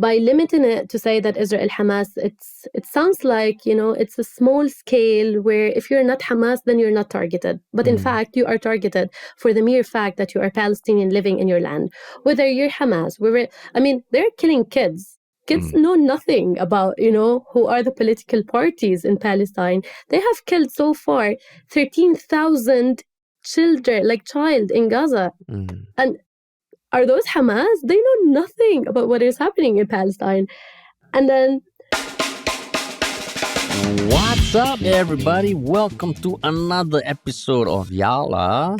by limiting it to say that Israel-Hamas, it sounds like, it's a small scale where if you're not Hamas, then you're not targeted. But in fact, you are targeted for the mere fact that you are Palestinian living in your land. Whether you're Hamas, they're killing kids. Kids know nothing about, who are the political parties in Palestine. They have killed so far 13,000 child in Gaza. And are those Hamas? They know nothing about what is happening in Palestine. And then... What's up, everybody? Welcome to another episode of Yala,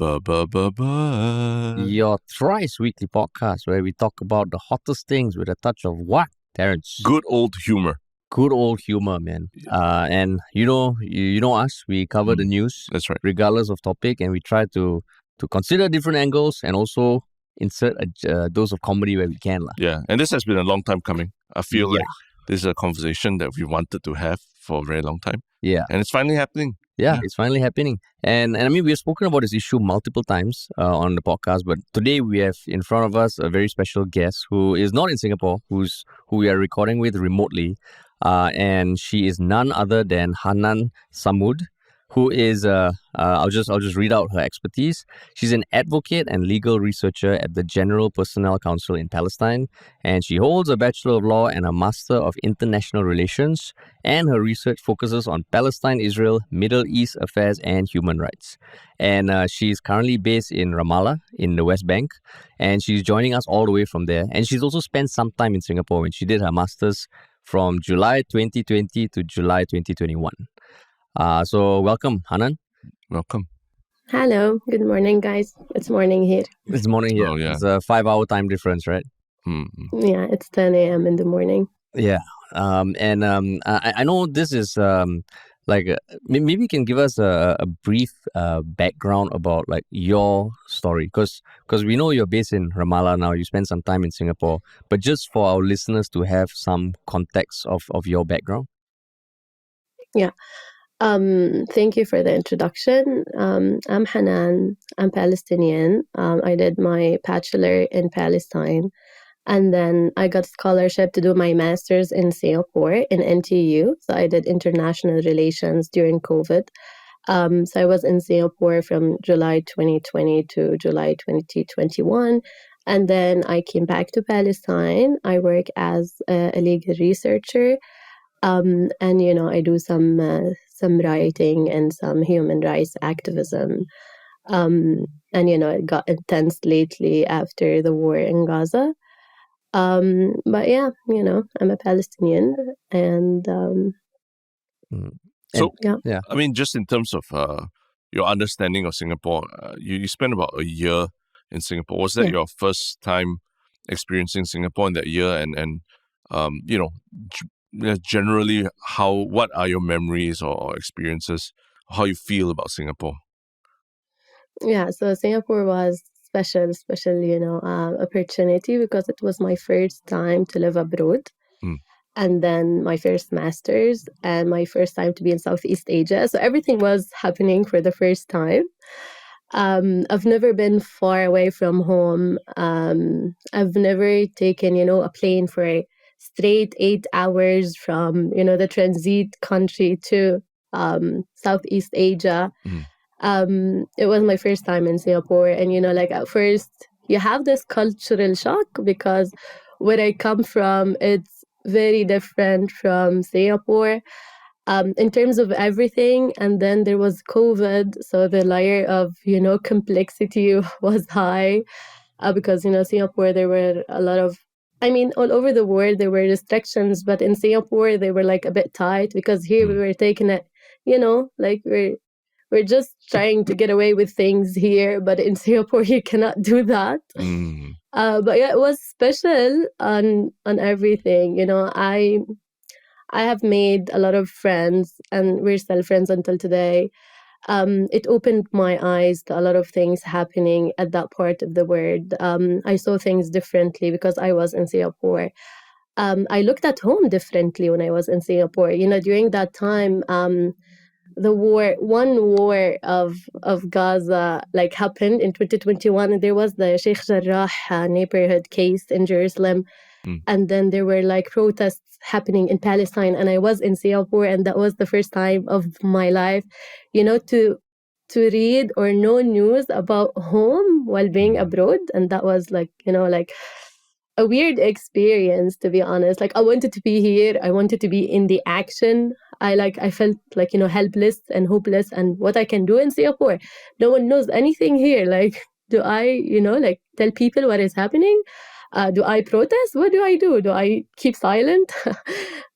your thrice weekly podcast where we talk about the hottest things with a touch of what, Terrence? Good old humor. Good old humor, man. And you know us, we cover the news. That's right. Regardless of topic, and we try to consider different angles and also insert a dose of comedy where we can. Yeah, and this has been a long time coming. I feel like this is a conversation that we wanted to have for a very long time. Yeah. And it's finally happening. Yeah, it's finally happening. And I mean, we've spoken about this issue multiple times on the podcast, but today we have in front of us a very special guest who is not in Singapore, who we are recording with remotely. And she is none other than Hanan Sahmoud, who is, I'll just read out her expertise. She's an advocate and legal researcher at the General Personnel Council in Palestine, and she holds a Bachelor of Law and a Master of International Relations, and her research focuses on Palestine, Israel, Middle East affairs, and human rights. And she's currently based in Ramallah, in the West Bank, and she's joining us all the way from there. And she's also spent some time in Singapore when she did her Master's from July 2020 to July 2021. So welcome, Hanan. Welcome. Hello. Good morning, guys. It's morning here. It's morning here. Oh, yeah. It's a 5-hour time difference, right? Yeah, it's 10 a.m. in the morning. Yeah. I know this is maybe you can give us a brief background about like your story, because we know you're based in Ramallah now. You spent some time in Singapore, but just for our listeners to have some context of your background. Yeah. Thank you for the introduction. I'm Hanan. I'm Palestinian. I did my bachelor in Palestine, and then I got scholarship to do my master's in Singapore in NTU. So I did international relations during COVID. So I was in Singapore from July 2020 to July 2021. And then I came back to Palestine. I work as a legal researcher. And, I do some writing and some human rights activism. And, it got intense lately after the war in Gaza. But yeah, I'm a Palestinian. And yeah. I mean, just in terms of your understanding of Singapore, you spent about a year in Singapore. Was that your first time experiencing Singapore in that year? And generally, what are your memories or experiences, how you feel about Singapore? Yeah, so Singapore was special, opportunity because it was my first time to live abroad. And then my first master's and my first time to be in Southeast Asia. So everything was happening for the first time. I've never been far away from home. I've never taken, a plane for straight 8 hours from, the transit country to Southeast Asia. It was my first time in Singapore. And, at first you have this cultural shock because where I come from, it's very different from Singapore in terms of everything. And then there was COVID. So the layer of, complexity was high because, Singapore, there were a lot of, all over the world, there were restrictions, but in Singapore, they were like a bit tight because here we were taking it, we're just trying to get away with things here, but in Singapore, you cannot do that. But yeah, it was special on everything. I have made a lot of friends and we're still friends until today. It opened my eyes to a lot of things happening at that part of the world. I saw things differently because I was in Singapore. I looked at home differently when I was in Singapore. During that time, one war of Gaza happened in 2021, and there was the Sheikh Jarrah neighborhood case in Jerusalem. And then there were like protests happening in Palestine, and I was in Singapore, and that was the first time of my life, to read or know news about home while being abroad. And that was like, like a weird experience, to be honest. Like, I wanted to be here. I wanted to be in the action. I felt like, helpless and hopeless, and what I can do in Singapore. No one knows anything here. Like, do I, like tell people what is happening? Do I protest? What do I do? Do I keep silent?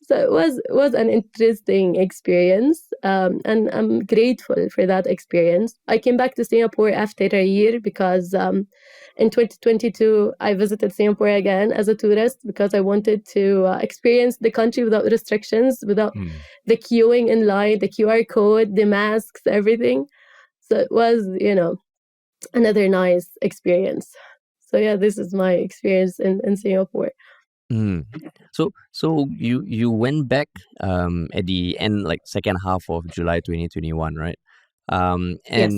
So it was an interesting experience, and I'm grateful for that experience. I came back to Singapore after a year because in 2022 I visited Singapore again as a tourist because I wanted to experience the country without restrictions, without the queuing in line, the QR code, the masks, everything. So it was, another nice experience. So yeah, this is my experience in Singapore. So you went back at the end, like second half of July 2021, right? Yes.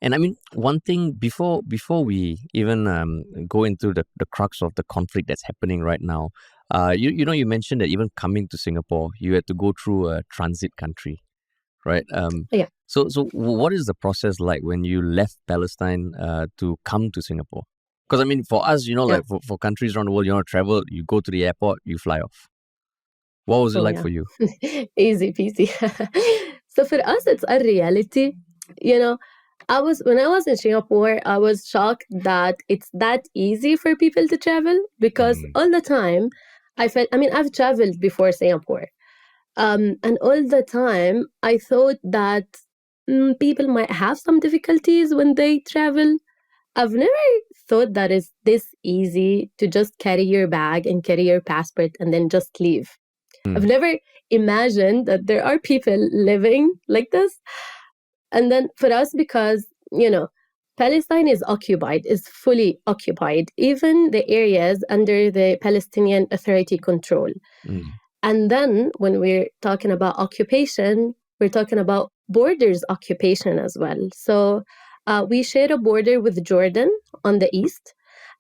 And I mean, one thing before we even go into the crux of the conflict that's happening right now, you mentioned that even coming to Singapore, you had to go through a transit country, right? Yeah. So what is the process like when you left Palestine to come to Singapore? Because I mean, for us, like for countries around the world, travel, you go to the airport, you fly off. What was it like for you? Easy peasy. So for us, it's a reality. When I was in Singapore, I was shocked that it's that easy for people to travel, because all the time I've traveled before Singapore. And all the time I thought that people might have some difficulties when they travel. I've never thought that it's this easy to just carry your bag and carry your passport and then just leave. I've never imagined that there are people living like this. And then for us, because, Palestine is occupied, is fully occupied, even the areas under the Palestinian Authority control. And then when we're talking about occupation, we're talking about borders occupation as well. So we share a border with Jordan on the east.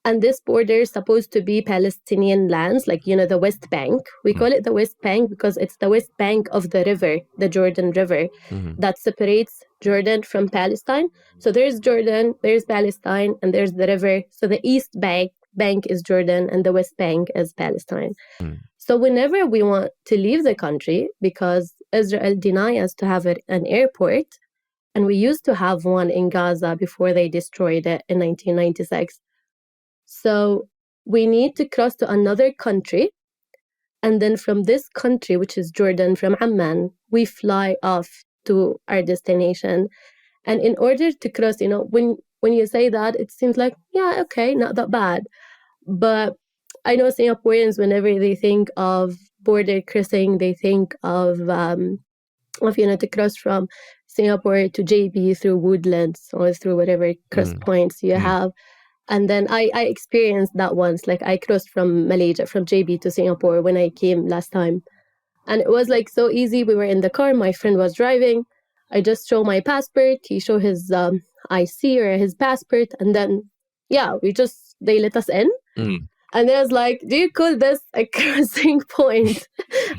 And this border is supposed to be Palestinian lands, like, the West Bank. We call it the West Bank because it's the West Bank of the river, the Jordan River, that separates Jordan from Palestine. So there's Jordan, there's Palestine, and there's the river. So the East Bank is Jordan, and the West Bank is Palestine. So whenever we want to leave the country, because Israel denied us to have an airport, and we used to have one in Gaza before they destroyed it in 1996. So we need to cross to another country. And then from this country, which is Jordan, from Amman, we fly off to our destination. And in order to cross, when you say that, it seems like, yeah, okay, not that bad. But I know Singaporeans, whenever they think of border crossing, they think of to cross from Singapore to JB through Woodlands or through whatever cross points you have. And then I experienced that once. Like, I crossed from Malaysia, from JB to Singapore when I came last time. And it was like so easy. We were in the car. My friend was driving. I just show my passport. He show his IC or his passport. And then, they let us in. And then I was like, do you call this a crossing point?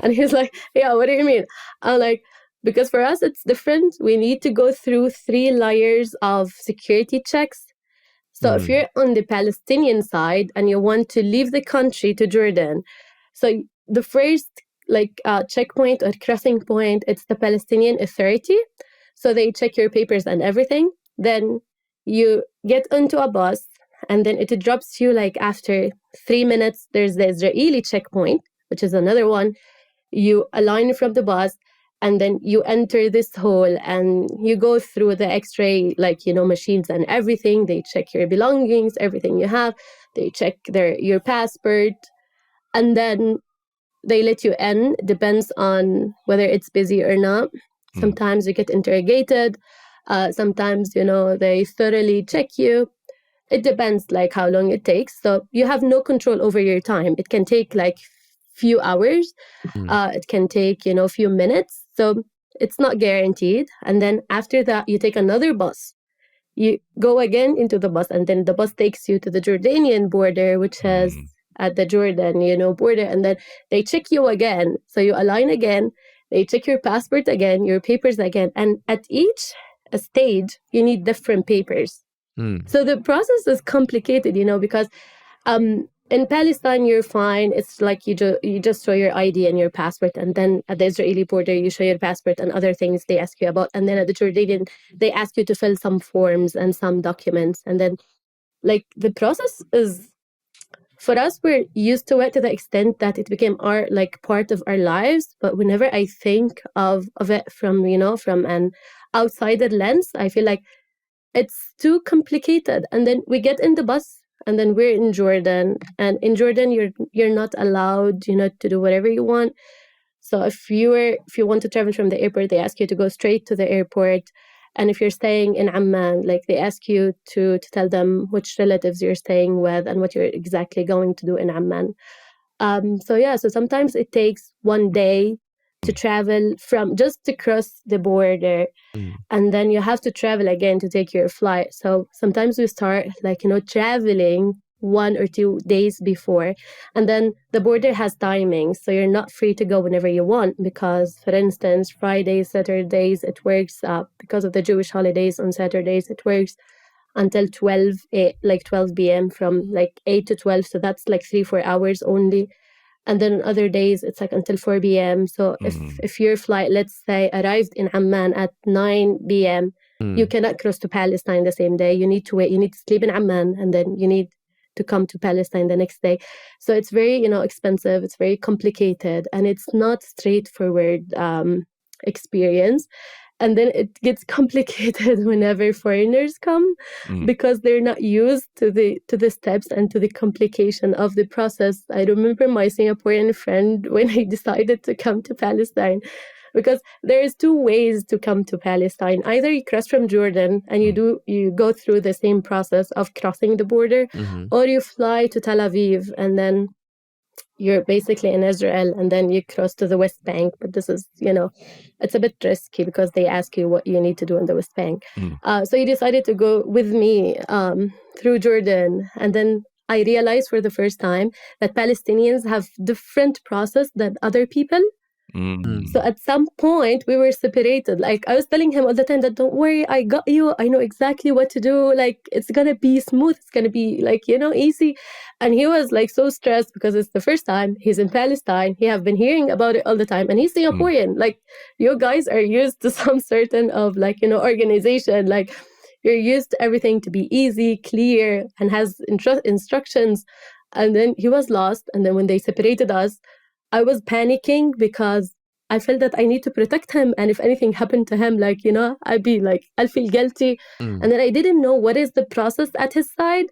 And he's like, yeah, what do you mean? I'm like, because for us, it's different. We need to go through 3 layers of security checks. So if you're on the Palestinian side and you want to leave the country to Jordan, so the first checkpoint or crossing point, it's the Palestinian Authority. So they check your papers and everything. Then you get onto a bus, and then it drops you after 3 minutes. There's the Israeli checkpoint, which is another one. You align from the bus, and then you enter this hall and you go through the x-ray, machines and everything. They check your belongings, everything you have. They check your passport, and then they let you in. Depends on whether it's busy or not. Sometimes you get interrogated. Sometimes, they thoroughly check you. It depends how long it takes. So you have no control over your time. It can take few hours. It can take, a few minutes. So it's not guaranteed. And then after that, you take another bus. You go again into the bus, and then the bus takes you to the Jordanian border, which has at the Jordan, border, and then they check you again. So you align again, they check your passport again, your papers again. And at each stage, you need different papers. So the process is complicated, because in Palestine, you're fine. It's like you just show your ID and your passport, and then at the Israeli border, you show your passport and other things they ask you about. And then at the Jordanian, they ask you to fill some forms and some documents. And then, like, the process is, for us, we're used to it to the extent that it became part of our lives. But whenever I think of it from an outsider lens, I feel like it's too complicated. And then we get in the bus, and then we're in Jordan, and in Jordan you're not allowed to do whatever you want. So if you want to travel from the airport, they ask you to go straight to the airport. And if you're staying in Amman, like, they ask you to tell them which relatives you're staying with and what you're exactly going to do in Amman. So sometimes it takes one day to travel from just to cross the border. And then you have to travel again to take your flight. So sometimes we start traveling 1 or 2 days before. And then the border has timings. So you're not free to go whenever you want, because, for instance, Fridays, Saturdays, it works because of the Jewish holidays on Saturdays, it works until 12 p.m. from 8 to 12. So that's 3-4 hours only. And then other days, it's until 4 p.m. So if your flight, let's say, arrived in Amman at 9 p.m., you cannot cross to Palestine the same day. You need to wait. You need to sleep in Amman, and then you need to come to Palestine the next day. So it's very, expensive. It's very complicated, and it's not straightforward experience. And then it gets complicated whenever foreigners come, because they're not used to the steps and to the complication of the process. I remember my Singaporean friend when he decided to come to Palestine, because there's 2 ways to come to Palestine. Either you cross from Jordan and you go through the same process of crossing the border, or you fly to Tel Aviv, and then you're basically in Israel, and then you cross to the West Bank. But this is, it's a bit risky because they ask you what you need to do in the West Bank. So he decided to go with me through Jordan. And then I realized for the first time that Palestinians have different process than other people. So at some point we were separated. I was telling him all the time that, don't worry, I got you. I know exactly what to do. It's going to be smooth. It's going to be easy. And he was so stressed because it's the first time he's in Palestine. He have been hearing about it all the time. And he's Singaporean. You guys are used to some certain of organization. You're used to everything to be easy, clear, and has instructions. And then he was lost. And then when they separated us, I was panicking because I felt that I need to protect him. And if anything happened to him, I'd be I'll feel guilty. And then I didn't know what is the process at his side,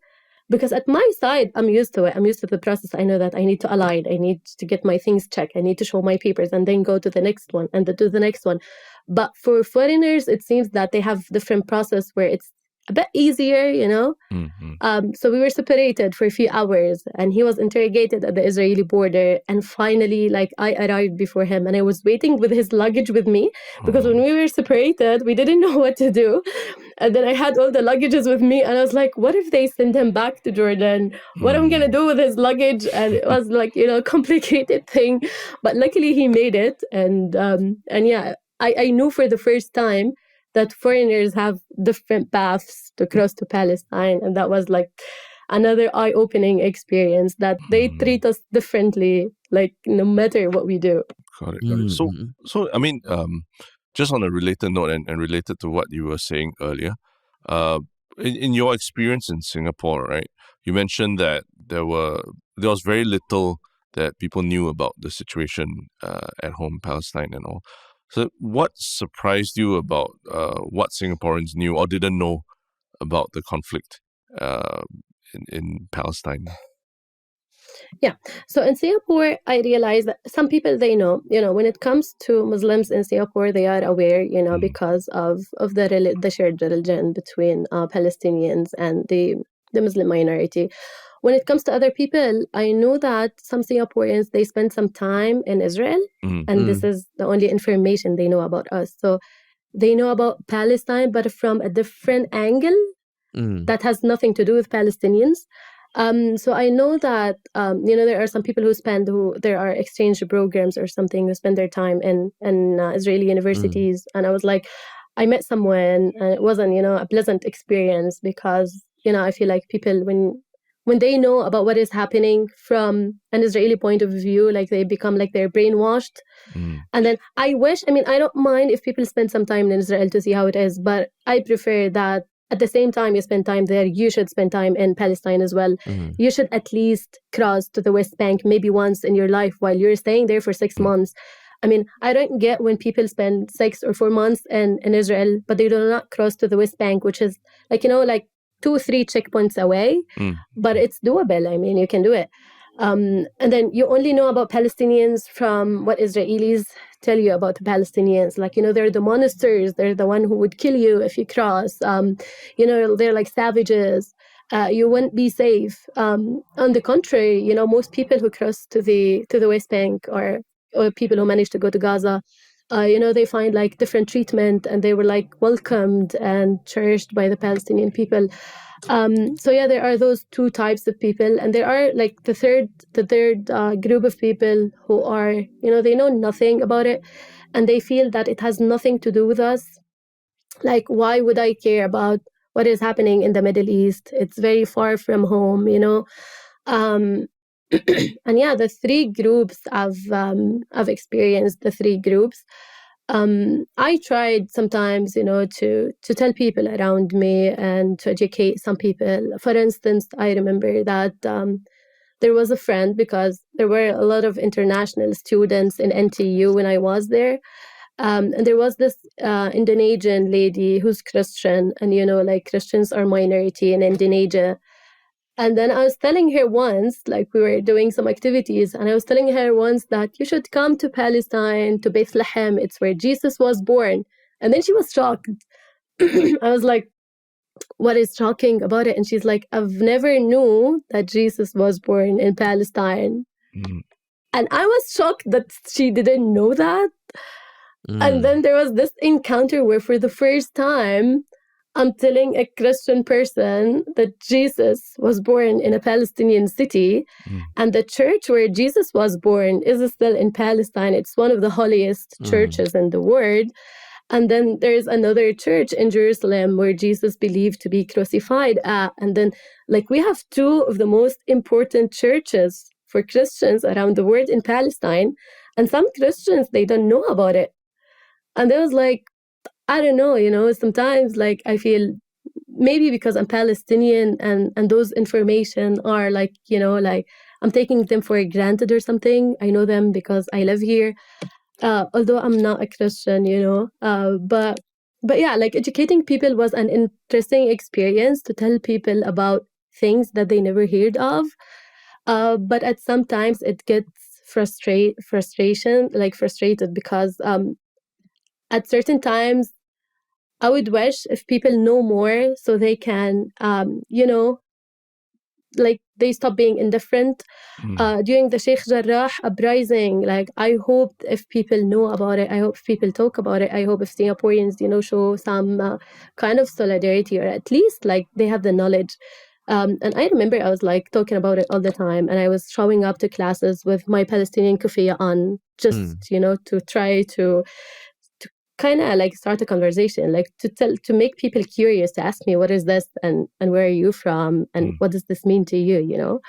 because at my side, I'm used to it. I'm used to the process. I know that I need to align. I need to get my things checked. I need to show my papers and then go to the next one and to the next one. But for foreigners, it seems that they have different process where it's a bit easier, So we were separated for a few hours, and he was interrogated at the Israeli border. And finally, I arrived before him, and I was waiting with his luggage with me, because when we were separated, we didn't know what to do. And then I had all the luggages with me, and I was like, what if they send him back to Jordan? What am I going to do with his luggage? And it was a complicated thing. But luckily he made it. And yeah, I knew for the first time that foreigners have different paths to cross to Palestine. And that was another eye-opening experience, that they treat us differently, no matter what we do. Got it. So I mean, just on a related note and related to what you were saying earlier, in your experience in Singapore, right, you mentioned that there was very little that people knew about the situation at home, Palestine and all. So what surprised you about what Singaporeans knew or didn't know about the conflict in Palestine? Yeah. So in Singapore, I realized that some people, they know, when it comes to Muslims in Singapore, they are aware, because of the shared religion between Palestinians and the Muslim minority. When it comes to other people, I know that some Singaporeans, they spend some time in Israel, and this is the only information they know about us. So they know about Palestine, but from a different angle that has nothing to do with Palestinians. So I know that there are some people there are exchange programs or something who spend their time in Israeli universities, and I was like, I met someone, and it wasn't a pleasant experience because I feel like people when they know about what is happening from an Israeli point of view, like they become like they're brainwashed. And then I don't mind if people spend some time in Israel to see how it is, but I prefer that at the same time you spend time there, you should spend time in Palestine as well. You should at least cross to the West Bank maybe once in your life while you're staying there for 6 months. I don't get when people spend 6 or 4 months in Israel, but they do not cross to the West Bank, which is like 2-3 checkpoints away, but it's doable. You can do it. And then you only know about Palestinians from what Israelis tell you about the Palestinians. They're the monsters. They're the one who would kill you if you cross. They're like savages. You wouldn't be safe. On the contrary, most people who cross to the West Bank or people who manage to go to Gaza, they find like different treatment, and they were like welcomed and cherished by the Palestinian people. So yeah, there are those two types of people, and there are like the third group of people who are they know nothing about it, and they feel that it has nothing to do with us. Like, why would I care about what is happening in the Middle East? It's very far from home, and yeah, the three groups I've experienced the three groups. I tried sometimes, to tell people around me and to educate some people. For instance, I remember that there was a friend, because there were a lot of international students in NTU when I was there. And there was this Indonesian lady who's Christian, and like Christians are minority in Indonesia. And then I was telling her once, like we were doing some activities, and I was telling her once that you should come to Palestine, to Bethlehem. It's where Jesus was born. And then she was shocked. I was like, what is shocking about it? And she's like, I've never knew that Jesus was born in Palestine. And I was shocked that she didn't know that. And then there was this encounter where for the first time, I'm telling a Christian person that Jesus was born in a Palestinian city, and the church where Jesus was born is still in Palestine. It's one of the holiest churches in the world. And then there's another church in Jerusalem where Jesus believed to be crucified at. And then we have two of the most important churches for Christians around the world in Palestine. And some Christians, they don't know about it. And they was like, I don't know, sometimes I feel maybe because I'm Palestinian and those information are I'm taking them for granted or something. I know them because I live here, although I'm not a Christian, but yeah, educating people was an interesting experience to tell people about things that they never heard of. But at sometimes it gets frustrated because at certain times I would wish if people know more so they can, they stop being indifferent. During the Sheikh Jarrah uprising, I hoped if people know about it, I hope people talk about it, I hope if Singaporeans, show some kind of solidarity, or at least they have the knowledge. And I remember I was talking about it all the time, and I was showing up to classes with my Palestinian kufiya on, just, to try to kind of start a conversation, to make people curious, to ask me what is this, and where are you from, and what does this mean to you,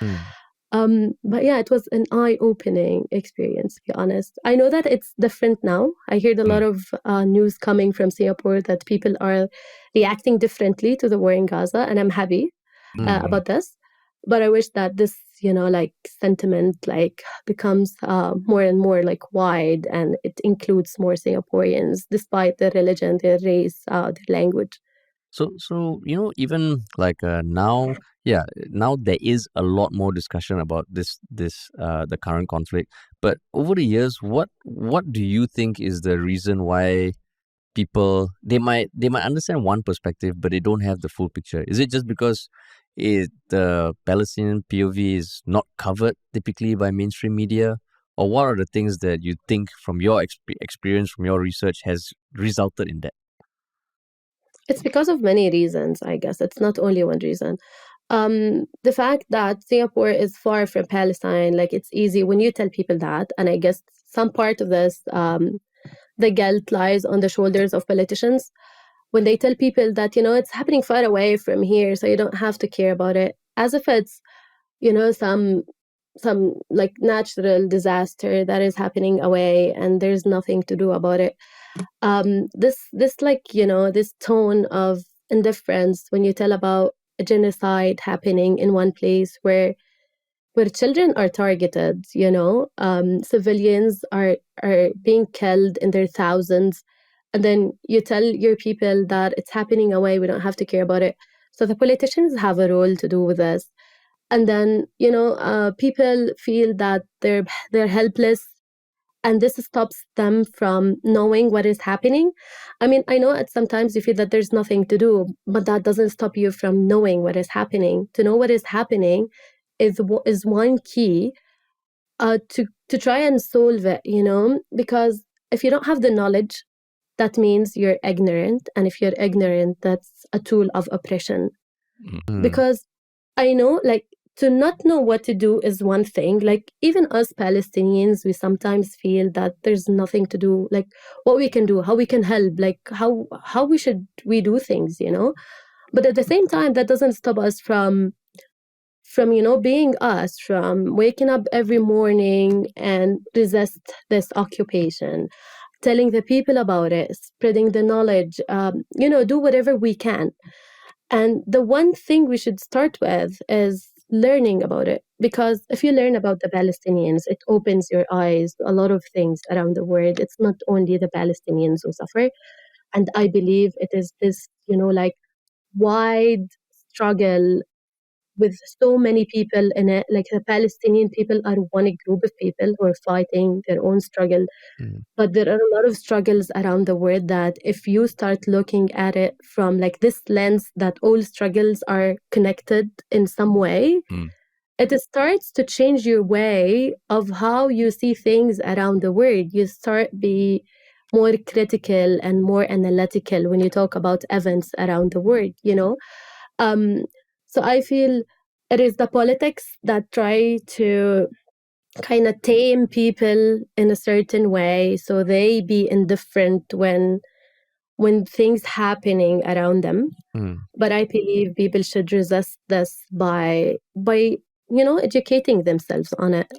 but yeah, it was an eye-opening experience, to be honest. I know that it's different now. I heard a lot of news coming from Singapore that people are reacting differently to the war in Gaza, and I'm happy about this. But I wish that this sentiment becomes more and more wide, and it includes more Singaporeans despite their religion, their race, their language. So even now, now there is a lot more discussion about this the current conflict. But over the years, what do you think is the reason why people they might understand one perspective, but they don't have the full picture? Is it just because the Palestinian POV is not covered typically by mainstream media, or what are the things that you think from your experience, from your research, has resulted in that? It's because of many reasons, I guess. It's not only one reason. The fact that Singapore is far from Palestine, like it's easy when you tell people that, and I guess some part of this, the guilt lies on the shoulders of politicians when they tell people that, it's happening far away from here, so you don't have to care about it, as if it's, some like natural disaster that is happening away and there's nothing to do about it. This like, this tone of indifference when you tell about a genocide happening in one place where children are targeted, civilians are being killed in their thousands, and then you tell your people that it's happening away, we don't have to care about it. So the politicians have a role to do with this. And then, people feel that they're helpless, and this stops them from knowing what is happening. I mean, I know at sometimes you feel that there's nothing to do, but that doesn't stop you from knowing what is happening. To know what is happening is one key to try and solve it, because if you don't have the knowledge, that means you're ignorant, and if you're ignorant, that's a tool of oppression. Because I know, like, to not know what to do is one thing. Like, even us Palestinians, we sometimes feel that there's nothing to do, like what we can do, how we can help, like how we do things, but at the same time, that doesn't stop us from being us, from waking up every morning and resist this occupation, telling the people about it, spreading the knowledge, do whatever we can. And the one thing we should start with is learning about it, because if you learn about the Palestinians, it opens your eyes to a lot of things around the world. It's not only the Palestinians who suffer. And I believe it is this, like, wide struggle with so many people in it. Like, the Palestinian people are one group of people who are fighting their own struggle. But there are a lot of struggles around the world that if you start looking at it from like this lens, that all struggles are connected in some way, it starts to change your way of how you see things around the world. You start be more critical and more analytical when you talk about events around the world, So I feel it is the politics that try to kind of tame people in a certain way so they be indifferent when things happening around them. But I believe people should resist this by educating themselves on it.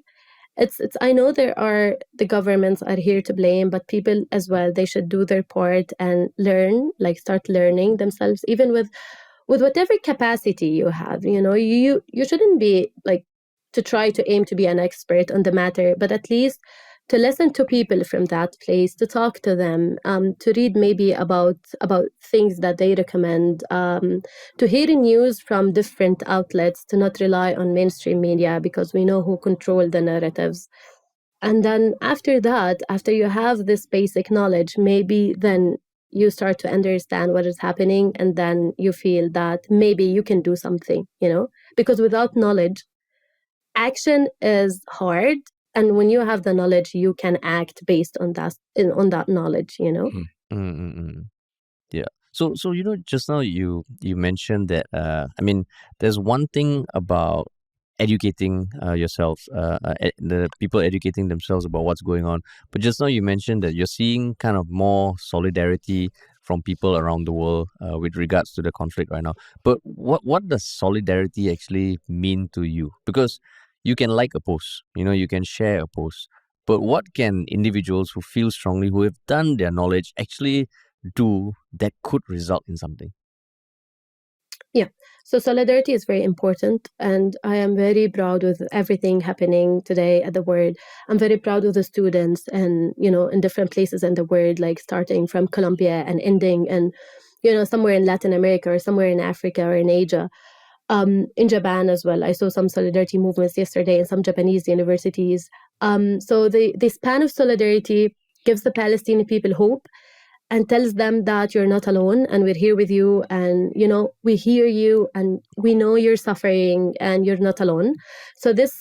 It's I know the governments are here to blame, but people as well, they should do their part and learn, like start learning themselves, even with whatever capacity you have. You shouldn't be like to try to aim to be an expert on the matter, but at least to listen to people from that place, to talk to them, to read maybe about things that they recommend, to hear news from different outlets, to not rely on mainstream media, because we know who control the narratives. And then after that, after you have this basic knowledge, maybe then you start to understand what is happening, and then you feel that maybe you can do something, because without knowledge, action is hard. And when you have the knowledge, you can act based on that knowledge, Yeah. So just now you mentioned that there's one thing about educating yourself, the people educating themselves about what's going on. But just now you mentioned that you're seeing kind of more solidarity from people around the world with regards to the conflict right now. But what does solidarity actually mean to you? Because you can like a post, you can share a post, but what can individuals who feel strongly, who have done their knowledge, actually do that could result in something? Yeah. So solidarity is very important, and I am very proud with everything happening today at the world. I'm very proud of the students, and in different places in the world, like starting from Colombia and ending and somewhere in Latin America or somewhere in Africa or in Asia. In Japan as well, I saw some solidarity movements yesterday in some Japanese universities. So the span of solidarity gives the Palestinian people hope and tells them that you're not alone, and we're here with you, and we hear you, and we know you're suffering, and you're not alone. So this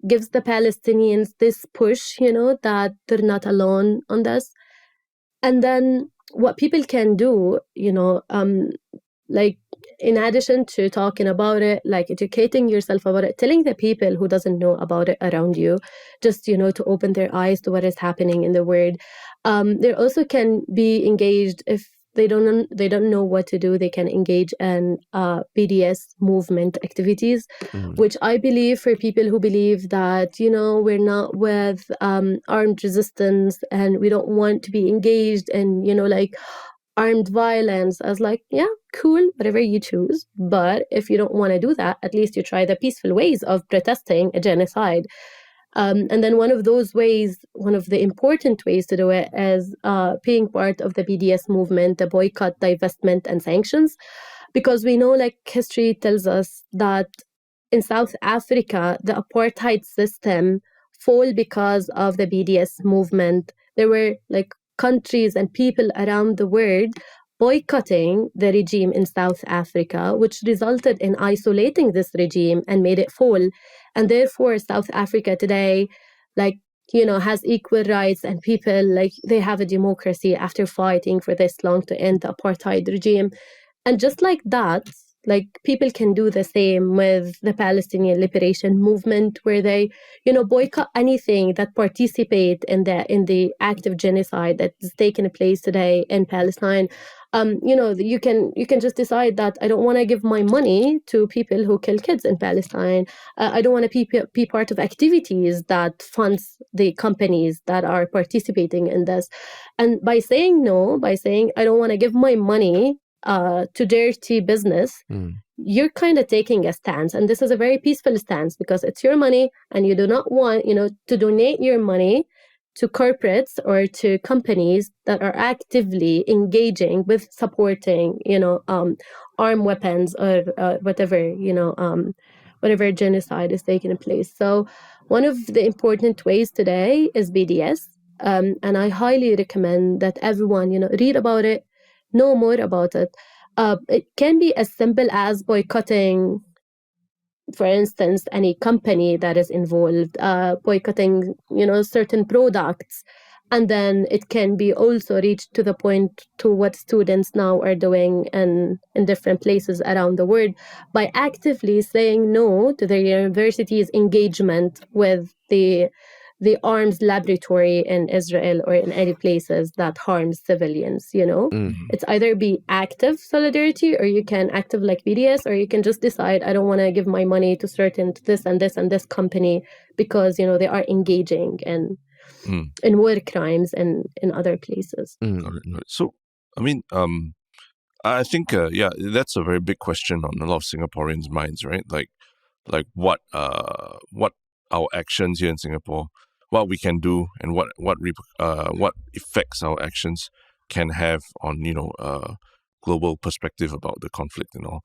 gives the Palestinians this push, that they're not alone on this. And then what people can do, like in addition to talking about it, like educating yourself about it, telling the people who doesn't know about it around you, just, to open their eyes to what is happening in the world. They also can be engaged if they don't know what to do. They can engage in BDS movement activities, which I believe for people who believe that we're not with armed resistance and we don't want to be engaged in like armed violence. I was like, yeah, cool, whatever you choose. But if you don't want to do that, at least you try the peaceful ways of protesting a genocide. And then one of the important ways to do it is being part of the BDS movement, the boycott, divestment, and sanctions. Because we know, like, history tells us that in South Africa, the apartheid system fell because of the BDS movement. There were like countries and people around the world boycotting the regime in South Africa, which resulted in isolating this regime and made it fall. And therefore, South Africa today, like, has equal rights, and people, like, they have a democracy after fighting for this long to end the apartheid regime. And just like that, like, people can do the same with the Palestinian liberation movement, where they, boycott anything that participate in the act of genocide that is taking place today in Palestine. You can just decide that I don't want to give my money to people who kill kids in Palestine. I don't want to be part of activities that funds the companies that are participating in this. And by saying no, by saying I don't want to give my money to dirty business, you're kind of taking a stance. And this is a very peaceful stance because it's your money and you do not want, to donate your money to corporates or to companies that are actively engaging with supporting, armed weapons or whatever, whatever genocide is taking place. So one of the important ways today is BDS. And I highly recommend that everyone, read about it, know more about it. It can be as simple as boycotting, for instance, any company that is involved, boycotting, certain products. And then it can be also reached to the point to what students now are doing in different places around the world by actively saying no to the university's engagement with the arms laboratory in Israel or in any places that harms civilians, It's either be active solidarity, or you can active like BDS, or you can just decide, I don't want to give my money to this and this and this company because, they are engaging in war crimes and in other places. So, I mean, I think, that's a very big question on a lot of Singaporeans' minds, right? Like what our actions here in Singapore, what we can do, and what effects our actions can have on global perspective about the conflict and all.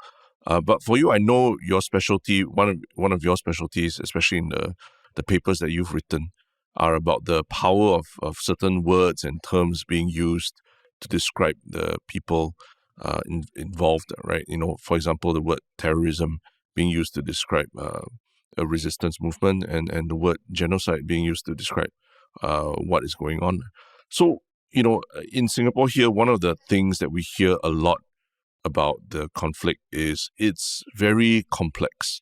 But for you, I know your specialty. One of your specialties, especially in the papers that you've written, are about the power of certain words and terms being used to describe the people involved, right? For example, the word terrorism being used to describe a resistance movement, and the word genocide being used to describe what is going on. So, in Singapore here, one of the things that we hear a lot about the conflict is it's very complex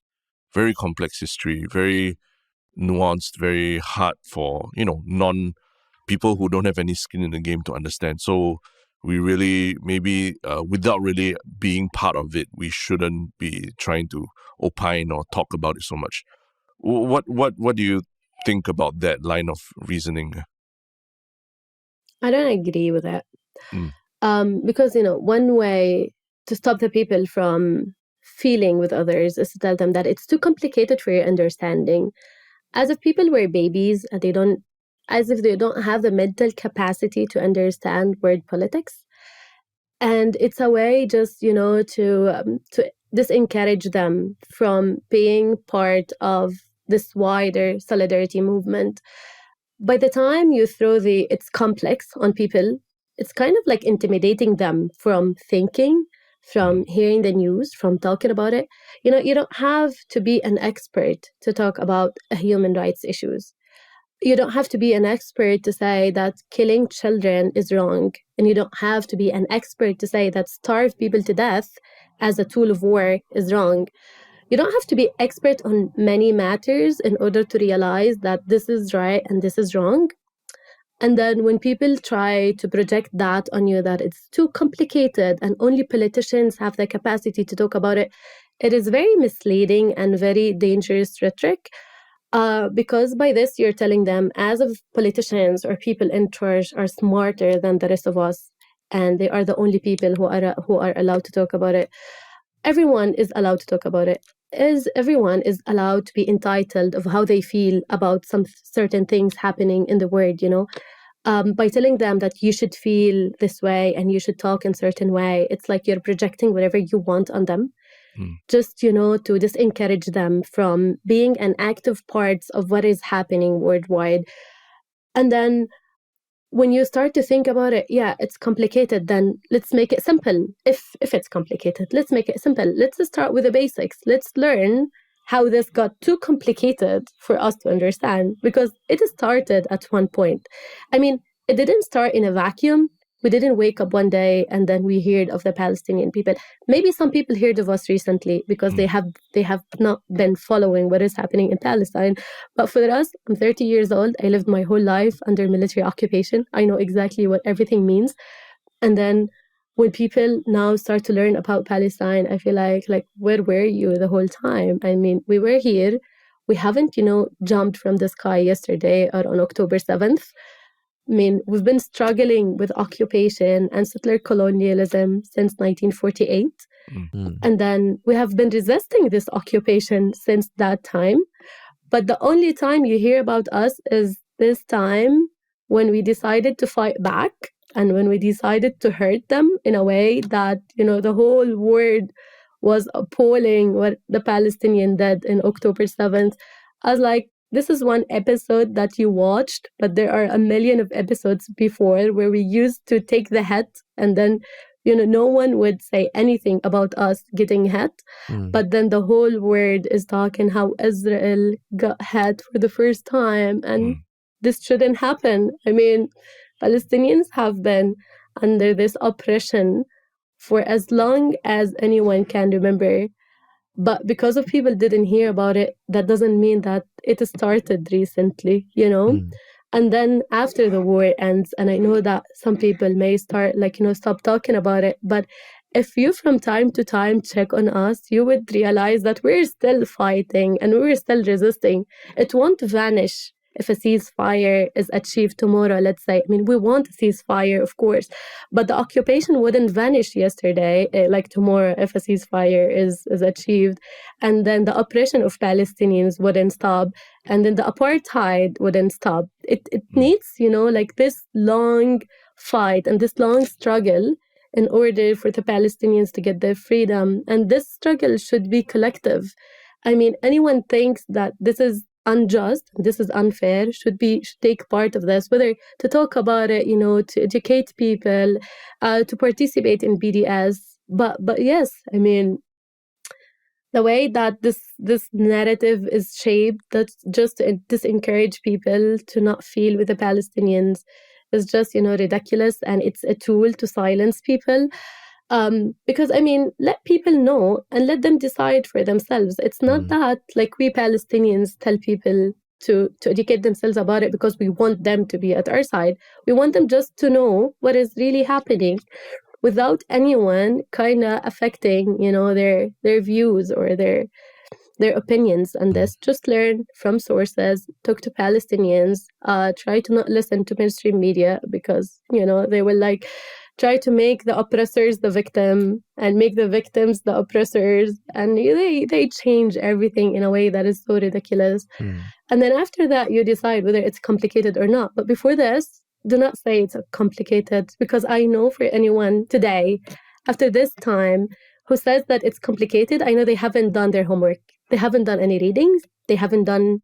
history, very nuanced, very hard for, people who don't have any skin in the game to understand. So we really, maybe without really being part of it, we shouldn't be trying to opine or talk about it so much. What do you think about that line of reasoning? I don't agree with that. Because, one way to stop the people from feeling with others is to tell them that it's too complicated for your understanding. As if people were babies and as if they don't have the mental capacity to understand word politics. And it's a way just, to disencourage them from being part of this wider solidarity movement. By the time you throw it's complex on people, it's kind of like intimidating them from thinking, from hearing the news, from talking about it. You don't have to be an expert to talk about human rights issues. you don't have to be an expert to say that killing children is wrong. And you don't have to be an expert to say that starve people to death as a tool of war is wrong. You don't have to be expert on many matters in order to realize that this is right and this is wrong. And then when people try to project that on you, that it's too complicated and only politicians have the capacity to talk about it, it is very misleading and very dangerous rhetoric. Because by this, you're telling them as if politicians or people in charge are smarter than the rest of us, and they are the only people who are allowed to talk about it. Everyone is allowed to talk about it. Everyone is allowed to be entitled of how they feel about some certain things happening in the world, by telling them that you should feel this way and you should talk in a certain way. It's like you're projecting whatever you want on them. Just, to discourage them from being an active part of what is happening worldwide. And then when you start to think about it, yeah, it's complicated, then let's make it simple. If it's complicated, let's make it simple. Let's start with the basics. Let's learn how this got too complicated for us to understand, because it started at one point. I mean, it didn't start in a vacuum. We didn't wake up one day and then we heard of the Palestinian people. Maybe some people heard of us recently because they have not been following what is happening in Palestine. But for us, I'm 30 years old. I lived my whole life under military occupation. I know exactly what everything means. And then when people now start to learn about Palestine, I feel like where were you the whole time? I mean, we were here. We haven't, jumped from the sky yesterday or on October 7th. I mean, we've been struggling with occupation and settler colonialism since 1948. And then we have been resisting this occupation since that time. But the only time you hear about us is this time when we decided to fight back and when we decided to hurt them in a way that, the whole world was appalling what the Palestinian did in October 7th. I was like, this is one episode that you watched, but there are a million of episodes before where we used to take the hit and then, no one would say anything about us getting hit. But then the whole world is talking how Israel got hit for the first time. And this shouldn't happen. I mean, Palestinians have been under this oppression for as long as anyone can remember. But because of people didn't hear about it, that doesn't mean that it started recently, And then after the war ends, and I know that some people may start stop talking about it, but if you from time to time check on us, you would realize that we're still fighting and we're still resisting. It won't vanish if a ceasefire is achieved tomorrow, let's say. I mean, we want a ceasefire, of course, but the occupation wouldn't vanish yesterday, tomorrow, if a ceasefire is achieved. And then the oppression of Palestinians wouldn't stop. And then the apartheid wouldn't stop. It needs, this long fight and this long struggle in order for the Palestinians to get their freedom. And this struggle should be collective. I mean, anyone thinks that this is unjust, this is unfair, should take part of this, whether to talk about it, to educate people, to participate in BDS. But yes, I mean, the way that this narrative is shaped, that's just to disencourage people to not feel with the Palestinians, is just ridiculous, and it's a tool to silence people. Because I mean, let people know and let them decide for themselves. It's not that we Palestinians tell people to educate themselves about it because we want them to be at our side. We want them just to know what is really happening without anyone kind of affecting, their views or their opinions on this. Just learn from sources, talk to Palestinians, try to not listen to mainstream media because, they will try to make the oppressors the victim and make the victims the oppressors. And they change everything in a way that is so ridiculous. And then after that, you decide whether it's complicated or not. But before this, do not say it's complicated, because I know for anyone today, after this time, who says that it's complicated, I know they haven't done their homework. They haven't done any readings. They haven't done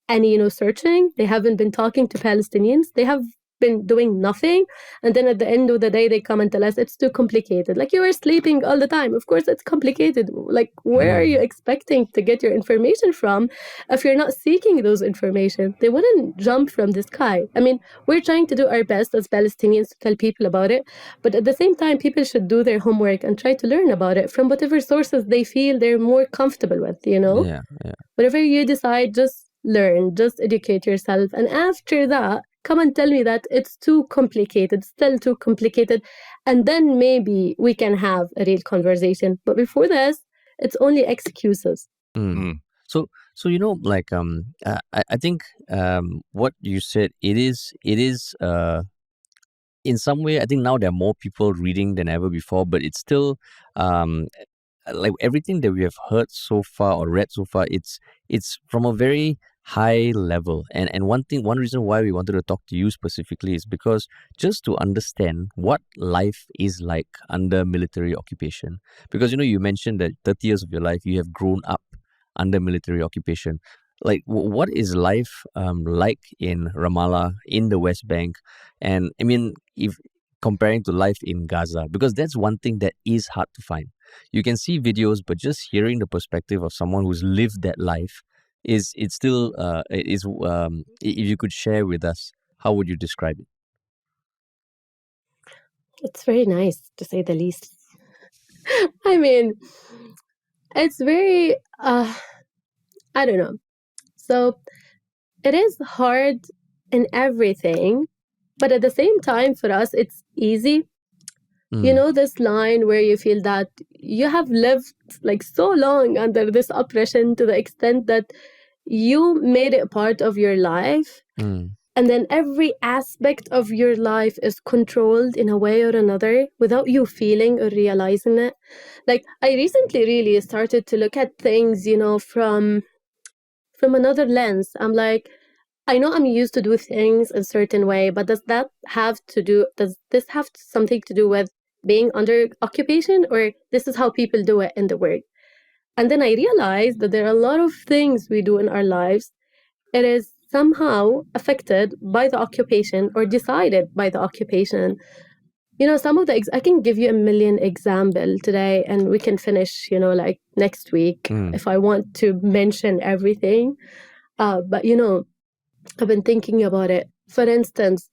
any, searching. They haven't been talking to Palestinians. They have been doing nothing, and then at the end of the day they come and tell us it's too complicated. Like, you were sleeping all the time, of course it's complicated. Like, where are you expecting to get your information from if you're not seeking those information? They wouldn't jump from the sky. I mean, we're trying to do our best as Palestinians to tell people about it, but at the same time people should do their homework and try to learn about it from whatever sources they feel they're more comfortable with, Yeah. Whatever you decide, just learn, just educate yourself, and after that come and tell me that it's too complicated, still too complicated, and then maybe we can have a real conversation. But before this, it's only excuses. So like I think what you said, it is in some way, I think now there are more people reading than ever before, but it's still like everything that we have heard so far or read so far, it's from a very high level. And one reason why we wanted to talk to you specifically is because just to understand what life is like under military occupation. Because you mentioned that 30 years of your life you have grown up under military occupation. Like, what is life like in Ramallah, in the West Bank? And I mean, if comparing to life in Gaza, because that's one thing that is hard to find. You can see videos, but just hearing the perspective of someone who's lived that life if you could share with us, how would you describe it? It's very nice, to say the least. I mean, it's very I don't know. So it is hard in everything, but at the same time for us it's easy. This line where you feel that you have lived like so long under this oppression to the extent that you made it a part of your life. And then every aspect of your life is controlled in a way or another without you feeling or realizing it. Like, I recently really started to look at things, from another lens. I'm like, I know I'm used to do things a certain way, but does this have something to do with being under occupation, or this is how people do it in the world? And then I realized that there are a lot of things we do in our lives. It is somehow affected by the occupation or decided by the occupation. Some of I can give you a million examples today, and we can finish, like next week if I want to mention everything. But I've been thinking about it. For instance,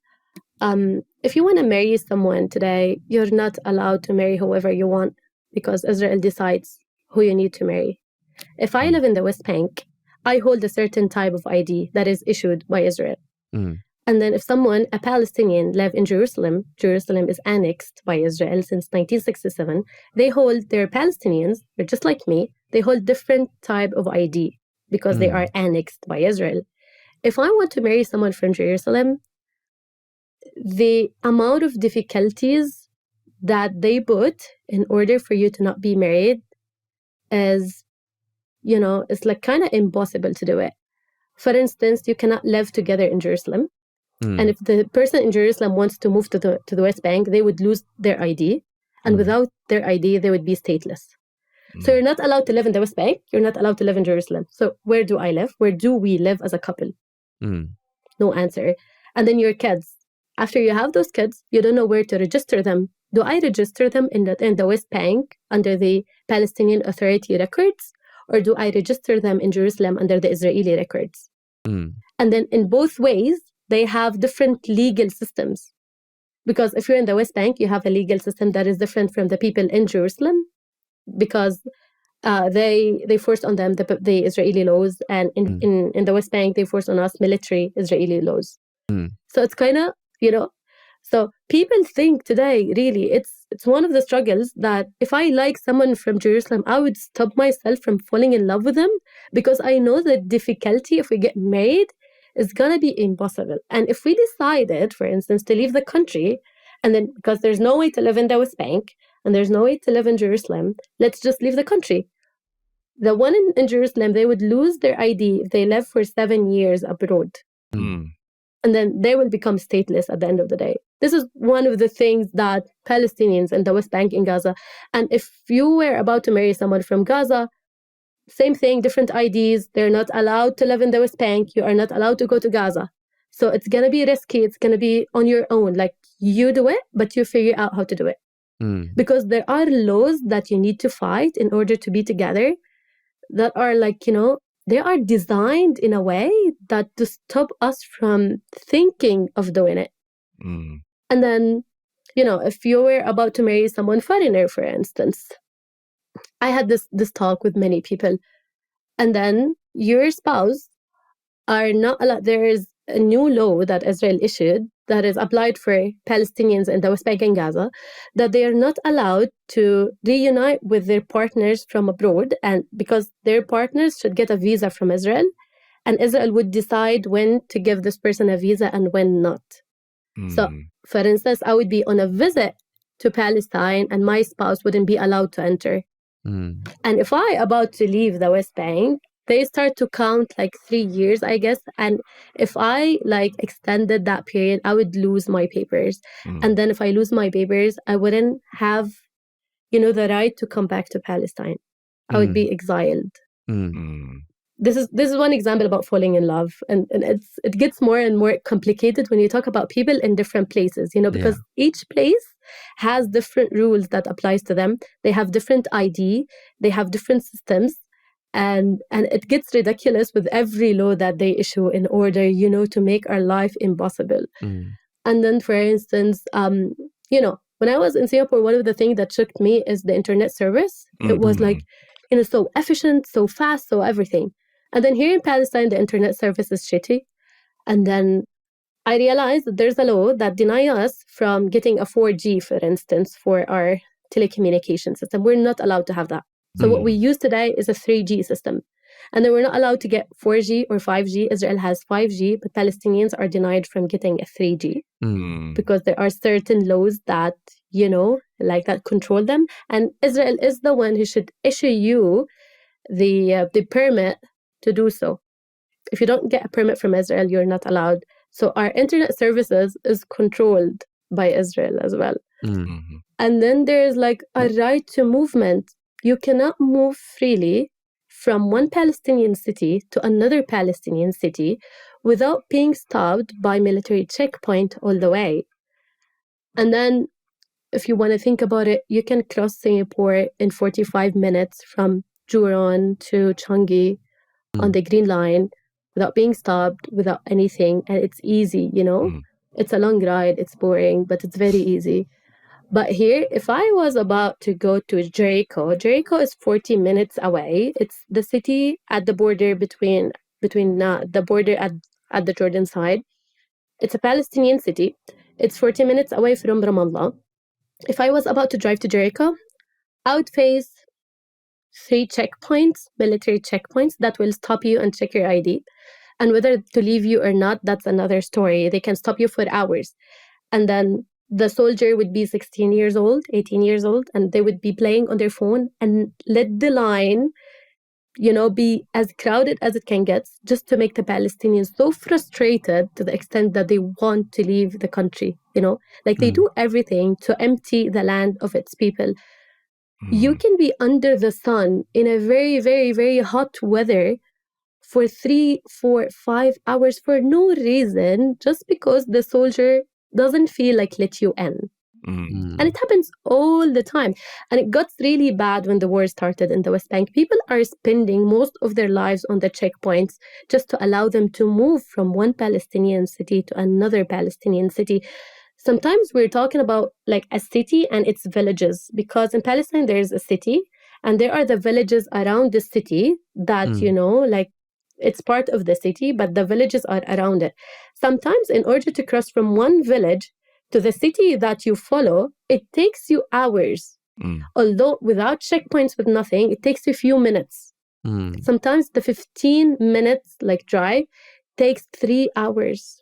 if you want to marry someone today, you're not allowed to marry whoever you want because Israel decides who you need to marry. If I live in the West Bank, I hold a certain type of ID that is issued by Israel. And then if a Palestinian, live in Jerusalem, Jerusalem is annexed by Israel since 1967, they hold, they're Palestinians, they're just like me, they hold different type of ID because they are annexed by Israel. If I want to marry someone from Jerusalem, the amount of difficulties that they put in order for you to not be married is, it's like kind of impossible to do it. For instance, you cannot live together in Jerusalem. And if the person in Jerusalem wants to move to the West Bank, they would lose their ID. And without their ID, they would be stateless. So you're not allowed to live in the West Bank. You're not allowed to live in Jerusalem. So where do I live? Where do we live as a couple? No answer. And then your kids. After you have those kids, you don't know where to register them. Do I register them in the West Bank under the Palestinian Authority records? Or do I register them in Jerusalem under the Israeli records? And then in both ways, they have different legal systems. Because if you're in the West Bank, you have a legal system that is different from the people in Jerusalem, because they forced on them the Israeli laws, and in the West Bank, they forced on us military Israeli laws. So it's kind of, so people think today, really, it's one of the struggles that if I like someone from Jerusalem, I would stop myself from falling in love with them, because I know the difficulty if we get married is going to be impossible. And if we decided, for instance, to leave the country, and then because there's no way to live in the West Bank and there's no way to live in Jerusalem, let's just leave the country. The one in Jerusalem, they would lose their ID if they live for 7 years abroad. And then they will become stateless at the end of the day. This is one of the things that Palestinians in the West Bank in Gaza, and if you were about to marry someone from Gaza, same thing, different IDs. They're not allowed to live in the West Bank. You are not allowed to go to Gaza. So it's going to be risky. It's going to be on your own. Like, you do it, but you figure out how to do it. Because there are laws that you need to fight in order to be together that are like, they are designed in a way that to stop us from thinking of doing it. And then, if you were about to marry someone foreigner, for instance, I had this talk with many people, and then your spouse are not allowed. There is a new law that Israel issued that is applied for Palestinians in the West Bank and Gaza, that they are not allowed to reunite with their partners from abroad, and because their partners should get a visa from Israel, and Israel would decide when to give this person a visa and when not. So, for instance, I would be on a visit to Palestine and my spouse wouldn't be allowed to enter. And if I about to leave the West Bank, they start to count like 3 years, I guess. And if I extended that period, I would lose my papers. And then if I lose my papers, I wouldn't have, the right to come back to Palestine. I would be exiled. This is one example about falling in love, and it gets more and more complicated when you talk about people in different places, because each place has different rules that applies to them. They have different ID, they have different systems, and it gets ridiculous with every law that they issue in order, to make our life impossible. And then, for instance, when I was in Singapore, one of the things that shocked me is the internet service. It was so efficient, so fast, so everything. And then here in Palestine, the internet service is shitty. And then I realized that there's a law that denies us from getting a 4G, for instance, for our telecommunication system. We're not allowed to have that. So what we use today is a 3G system. And then we're not allowed to get 4G or 5G. Israel has 5G, but Palestinians are denied from getting a 3G because there are certain laws that, that control them. And Israel is the one who should issue you the permit to do so. If you don't get a permit from Israel, you're not allowed. So our internet services is controlled by Israel as well. And then there's a right to movement. You cannot move freely from one Palestinian city to another Palestinian city without being stopped by military checkpoint all the way. And then if you want to think about it, you can cross Singapore in 45 minutes from Jurong to Changi on the Green Line without being stopped, without anything. And it's easy, It's a long ride, it's boring, but it's very easy. But here, if I was about to go to Jericho is 40 minutes away. It's the city at the border between the border at the Jordan side. It's a Palestinian city. It's 40 minutes away from Ramallah. If I was about to drive to Jericho, I would face 3 checkpoints, military checkpoints, that will stop you and check your ID. And whether to leave you or not, that's another story. They can stop you for hours. And then the soldier would be 16 years old, 18 years old, and they would be playing on their phone and let the line, be as crowded as it can get, just to make the Palestinians so frustrated to the extent that they want to leave the country, They do everything to empty the land of its people. You can be under the sun in a very, very, very hot weather for 3, 4, 5 hours for no reason, just because the soldier doesn't feel like let you in. And it happens all the time. And it got really bad when the war started in the West Bank. People are spending most of their lives on the checkpoints just to allow them to move from one Palestinian city to another Palestinian city. Sometimes we're talking about a city and its villages, because in Palestine there's a city and there are the villages around the city that, it's part of the city, but the villages are around it. Sometimes in order to cross from one village to the city that you follow, it takes you hours. Although without checkpoints, with nothing, it takes you a few minutes. Sometimes the 15 minutes drive takes 3 hours.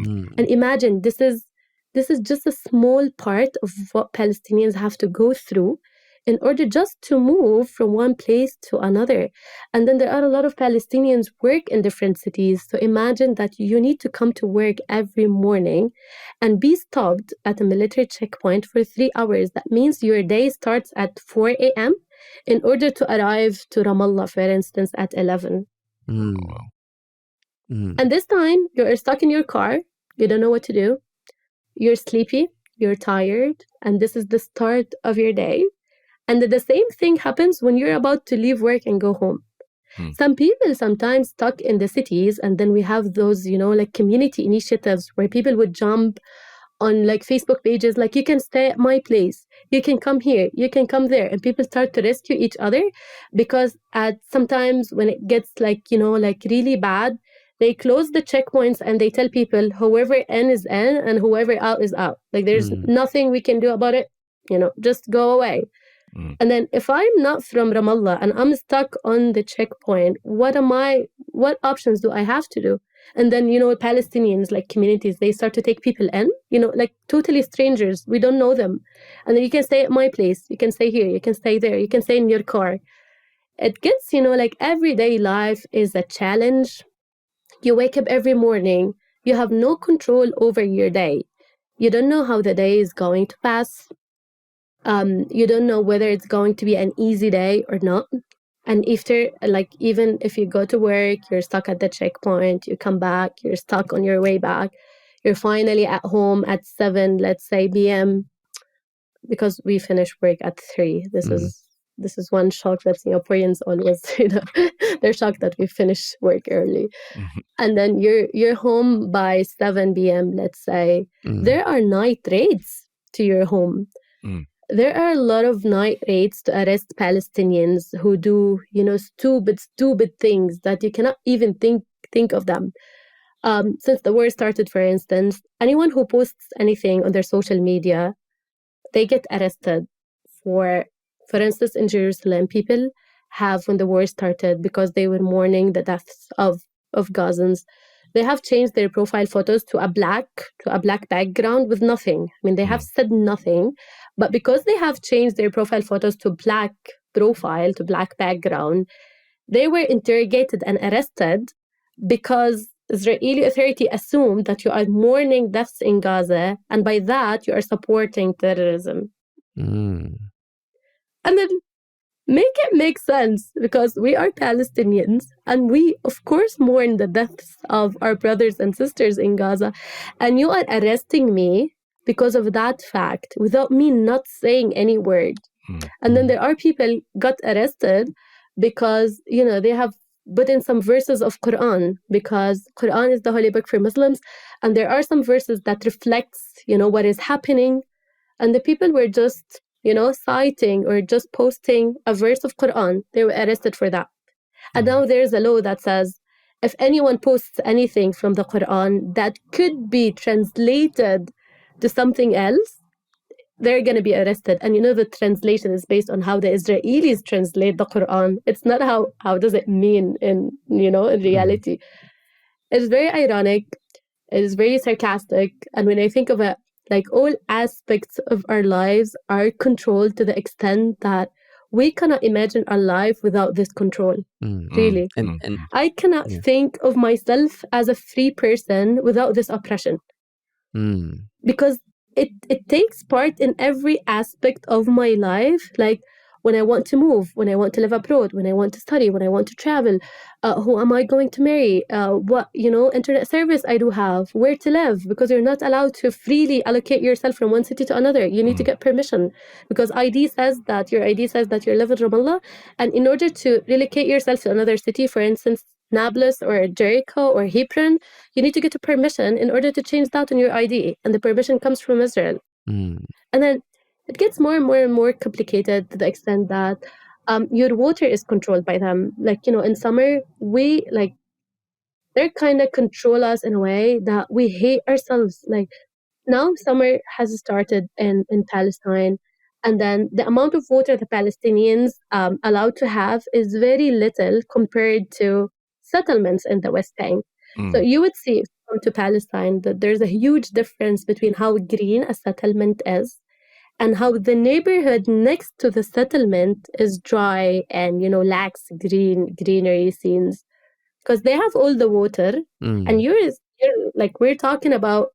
And imagine, this is just a small part of what Palestinians have to go through in order just to move from one place to another. And then there are a lot of Palestinians work in different cities. So imagine that you need to come to work every morning and be stopped at a military checkpoint for 3 hours. That means your day starts at 4 a.m. in order to arrive to Ramallah, for instance, at 11. And this time, you're stuck in your car. You don't know what to do. You're sleepy. You're tired. And this is the start of your day. And the same thing happens when you're about to leave work and go home. Some people sometimes stuck in the cities, and then we have those, like community initiatives where people would jump on like Facebook pages, like you can stay at my place, you can come here, you can come there, and people start to rescue each other because at sometimes when it gets like like really bad, they close the checkpoints and they tell people whoever in is in and whoever out is out. Like there's nothing we can do about it, just go away. And then if I'm not from Ramallah and I'm stuck on the checkpoint, what options do I have to do? And then, Palestinians, like communities, they start to take people in, like totally strangers. We don't know them. And then you can stay at my place. You can stay here. You can stay there. You can stay in your car. It gets, like everyday life is a challenge. You wake up every morning. You have no control over your day. You don't know how the day is going to pass. You don't know whether it's going to be an easy day or not. And even if you go to work, you're stuck at the checkpoint, you come back, you're stuck on your way back, you're finally at home at 7, let's say, p.m. because we finish work at 3. This is one shock that Singaporeans always, they're shocked that we finish work early. And then you're home by 7 p.m., let's say. There are night raids to your home. There are a lot of night raids to arrest Palestinians who do, stupid things that you cannot even think of them. Since the war started, for instance, anyone who posts anything on their social media, they get arrested. For instance, in Jerusalem, people have, when the war started, because they were mourning the deaths of Gazans, they have changed their profile photos to a black background with nothing. I mean, they have said nothing, but because they have changed their profile photos to black background, they were interrogated and arrested because Israeli authority assumed that you are mourning deaths in Gaza, and by that you are supporting terrorism. And then make it make sense, because we are Palestinians and we, of course, mourn the deaths of our brothers and sisters in Gaza. And you are arresting me because of that fact without me not saying any word. And then there are people got arrested because, they have put in some verses of Quran, because Quran is the holy book for Muslims. And there are some verses that reflects, what is happening. And the people were just citing or just posting a verse of Quran. They were arrested for that. And now there's a law that says if anyone posts anything from the Quran that could be translated to something else, they're going to be arrested. And the translation is based on how the Israelis translate the Quran. It's not how does it mean in reality. It's very ironic. It is very sarcastic. And when I think of it, like all aspects of our lives are controlled to the extent that we cannot imagine our life without this control. Really. And I cannot think of myself as a free person without this oppression. Because it takes part in every aspect of my life. Like when I want to move, when I want to live abroad, when I want to study, when I want to travel, who am I going to marry, what internet service I do have, where to live, because you're not allowed to freely allocate yourself from one city to another. You need to get permission, because your ID says that you live in Ramallah, and in order to relocate yourself to another city, for instance Nablus or Jericho or Hebron, you need to get a permission in order to change that on your ID, and the permission comes from Israel. And then it gets more and more and more complicated to the extent that your water is controlled by them. Like, in summer, they kind of control us in a way that we hate ourselves. Like, now summer has started in Palestine, and then the amount of water the Palestinians allowed to have is very little compared to settlements in the West Bank. So you would see, if you come to Palestine, that there's a huge difference between how green a settlement is and how the neighborhood next to the settlement is dry and, lacks greenery scenes, because they have all the water. And you're like, we're talking about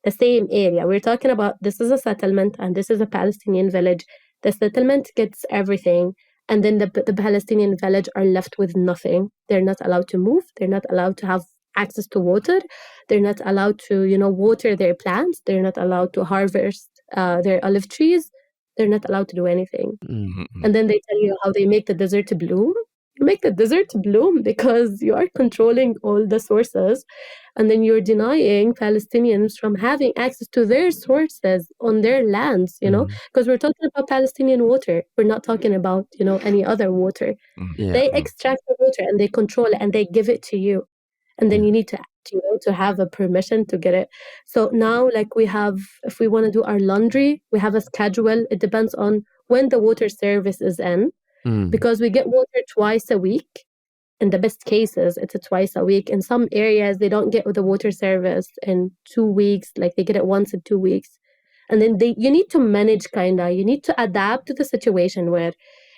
the same area. We're talking about, this is a settlement and this is a Palestinian village. The settlement gets everything, and then the Palestinian village are left with nothing. They're not allowed to move. They're not allowed to have access to water. They're not allowed to, water their plants. They're not allowed to harvest their olive trees. They're not allowed to do anything. And then they tell you how they make the desert bloom. You make the desert bloom because you are controlling all the sources, and then you're denying Palestinians from having access to their sources on their lands, because we're talking about Palestinian water. We're not talking about, any other water. They extract the water and they control it and they give it to you. And then you need to have a permission to get it. So now, like, we have, if we want to do our laundry, we have a schedule. It depends on when the water service is in, because we get water twice a week. In the best cases, it's twice a week. In some areas, they don't get the water service in 2 weeks. Like, they get it once in 2 weeks. And then you need to manage, you need to adapt to the situation where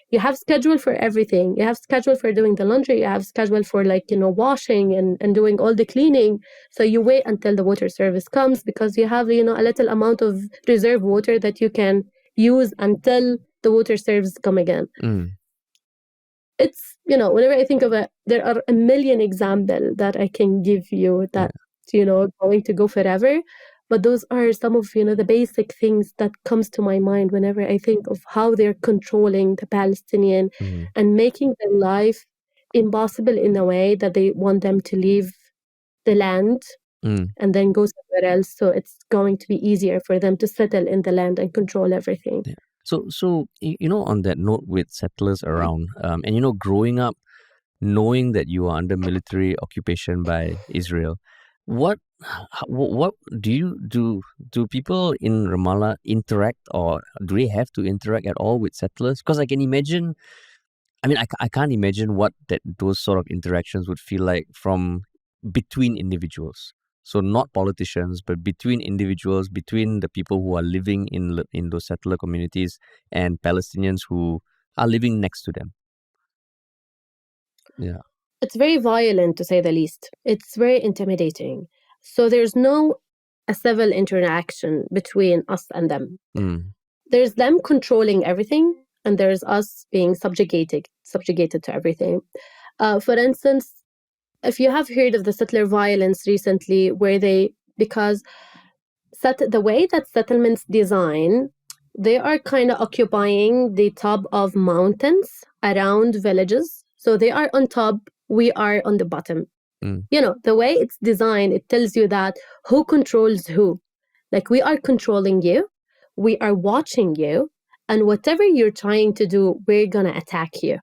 you have schedule for everything. You have schedule for doing the laundry. You have schedule for washing and doing all the cleaning. So you wait until the water service comes because you have, a little amount of reserve water that you can use until the water service come again. It's, whenever I think of it, there are a million examples that I can give you that, going to go forever. But those are some of, the basic things that comes to my mind whenever I think of how they're controlling the Palestinian and making their life impossible in a way that they want them to leave the land and then go somewhere else. So it's going to be easier for them to settle in the land and control everything. Yeah. So on that note with settlers around, and growing up, knowing that you are under military occupation by Israel, what do you do? Do people in Ramallah interact, or do they have to interact at all with settlers? Because I can imagine, I can't imagine what those sort of interactions would feel like from between individuals. So not politicians, but between individuals, between the people who are living in those settler communities and Palestinians who are living next to them. Yeah. It's very violent, to say the least. It's very intimidating. So there's no a civil interaction between us and them. There's them controlling everything, and there's us being subjugated to everything. For instance, if you have heard of the settler violence recently, where because the way that settlements design, they are kind of occupying the top of mountains around villages. So they are on top, we are on the bottom. The way it's designed, it tells you that who controls who. Like, we are controlling you, we are watching you, and whatever you're trying to do, we're going to attack you.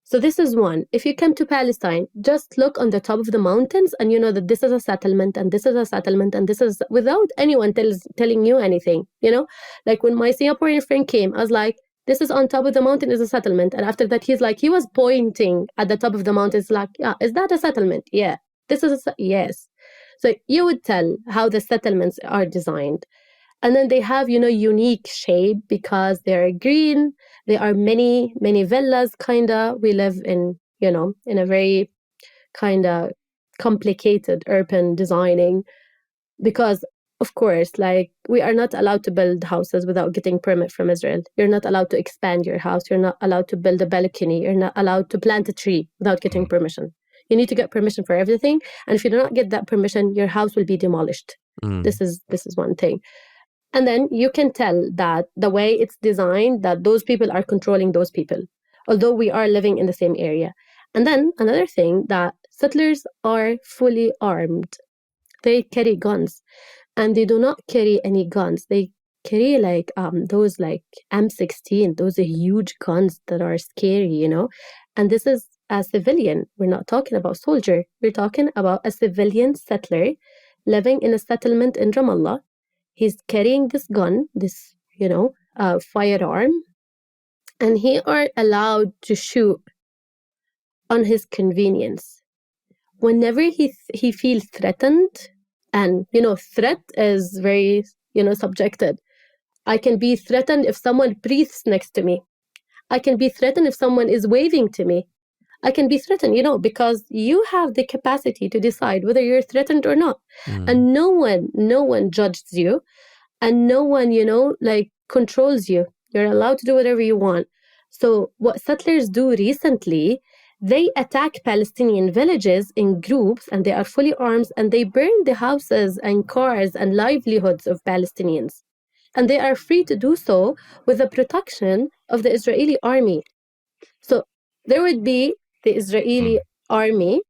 So this is one. If you come to Palestine, just look on the top of the mountains and you know that this is a settlement and this is a settlement and this is, without anyone telling you anything, Like, when my Singaporean friend came, I was like, this is on top of the mountain is a settlement. And after that, he was pointing at the top of the mountain. It's like, yeah, is that a settlement? Yeah. This is yes. So you would tell how the settlements are designed. And then they have, unique shape because they're green. There are many, many villas, We live in, in a very complicated urban designing because, of course, we are not allowed to build houses without getting permit from Israel. You're not allowed to expand your house. You're not allowed to build a balcony. You're not allowed to plant a tree without getting permission. You need to get permission for everything. And if you do not get that permission, your house will be demolished. This is one thing. And then you can tell that the way it's designed, that those people are controlling those people, although we are living in the same area. And then another thing, that settlers are fully armed. They carry guns, and they do not carry any guns. They carry those M16, those are huge guns that are scary, And this is a civilian. We're not talking about soldier. We're talking about a civilian settler living in a settlement in Ramallah. He's carrying this gun, this, firearm, and he are allowed to shoot on his convenience. Whenever he feels threatened, and, threat is very, subjective. I can be threatened if someone breathes next to me. I can be threatened if someone is waving to me. I can be threatened, because you have the capacity to decide whether you're threatened or not. And no one judges you, and no one, controls you. You're allowed to do whatever you want. So what settlers do recently, they attack Palestinian villages in groups, and they are fully armed, and they burn the houses and cars and livelihoods of Palestinians. And they are free to do so with the protection of the Israeli army. So there would be the Israeli army.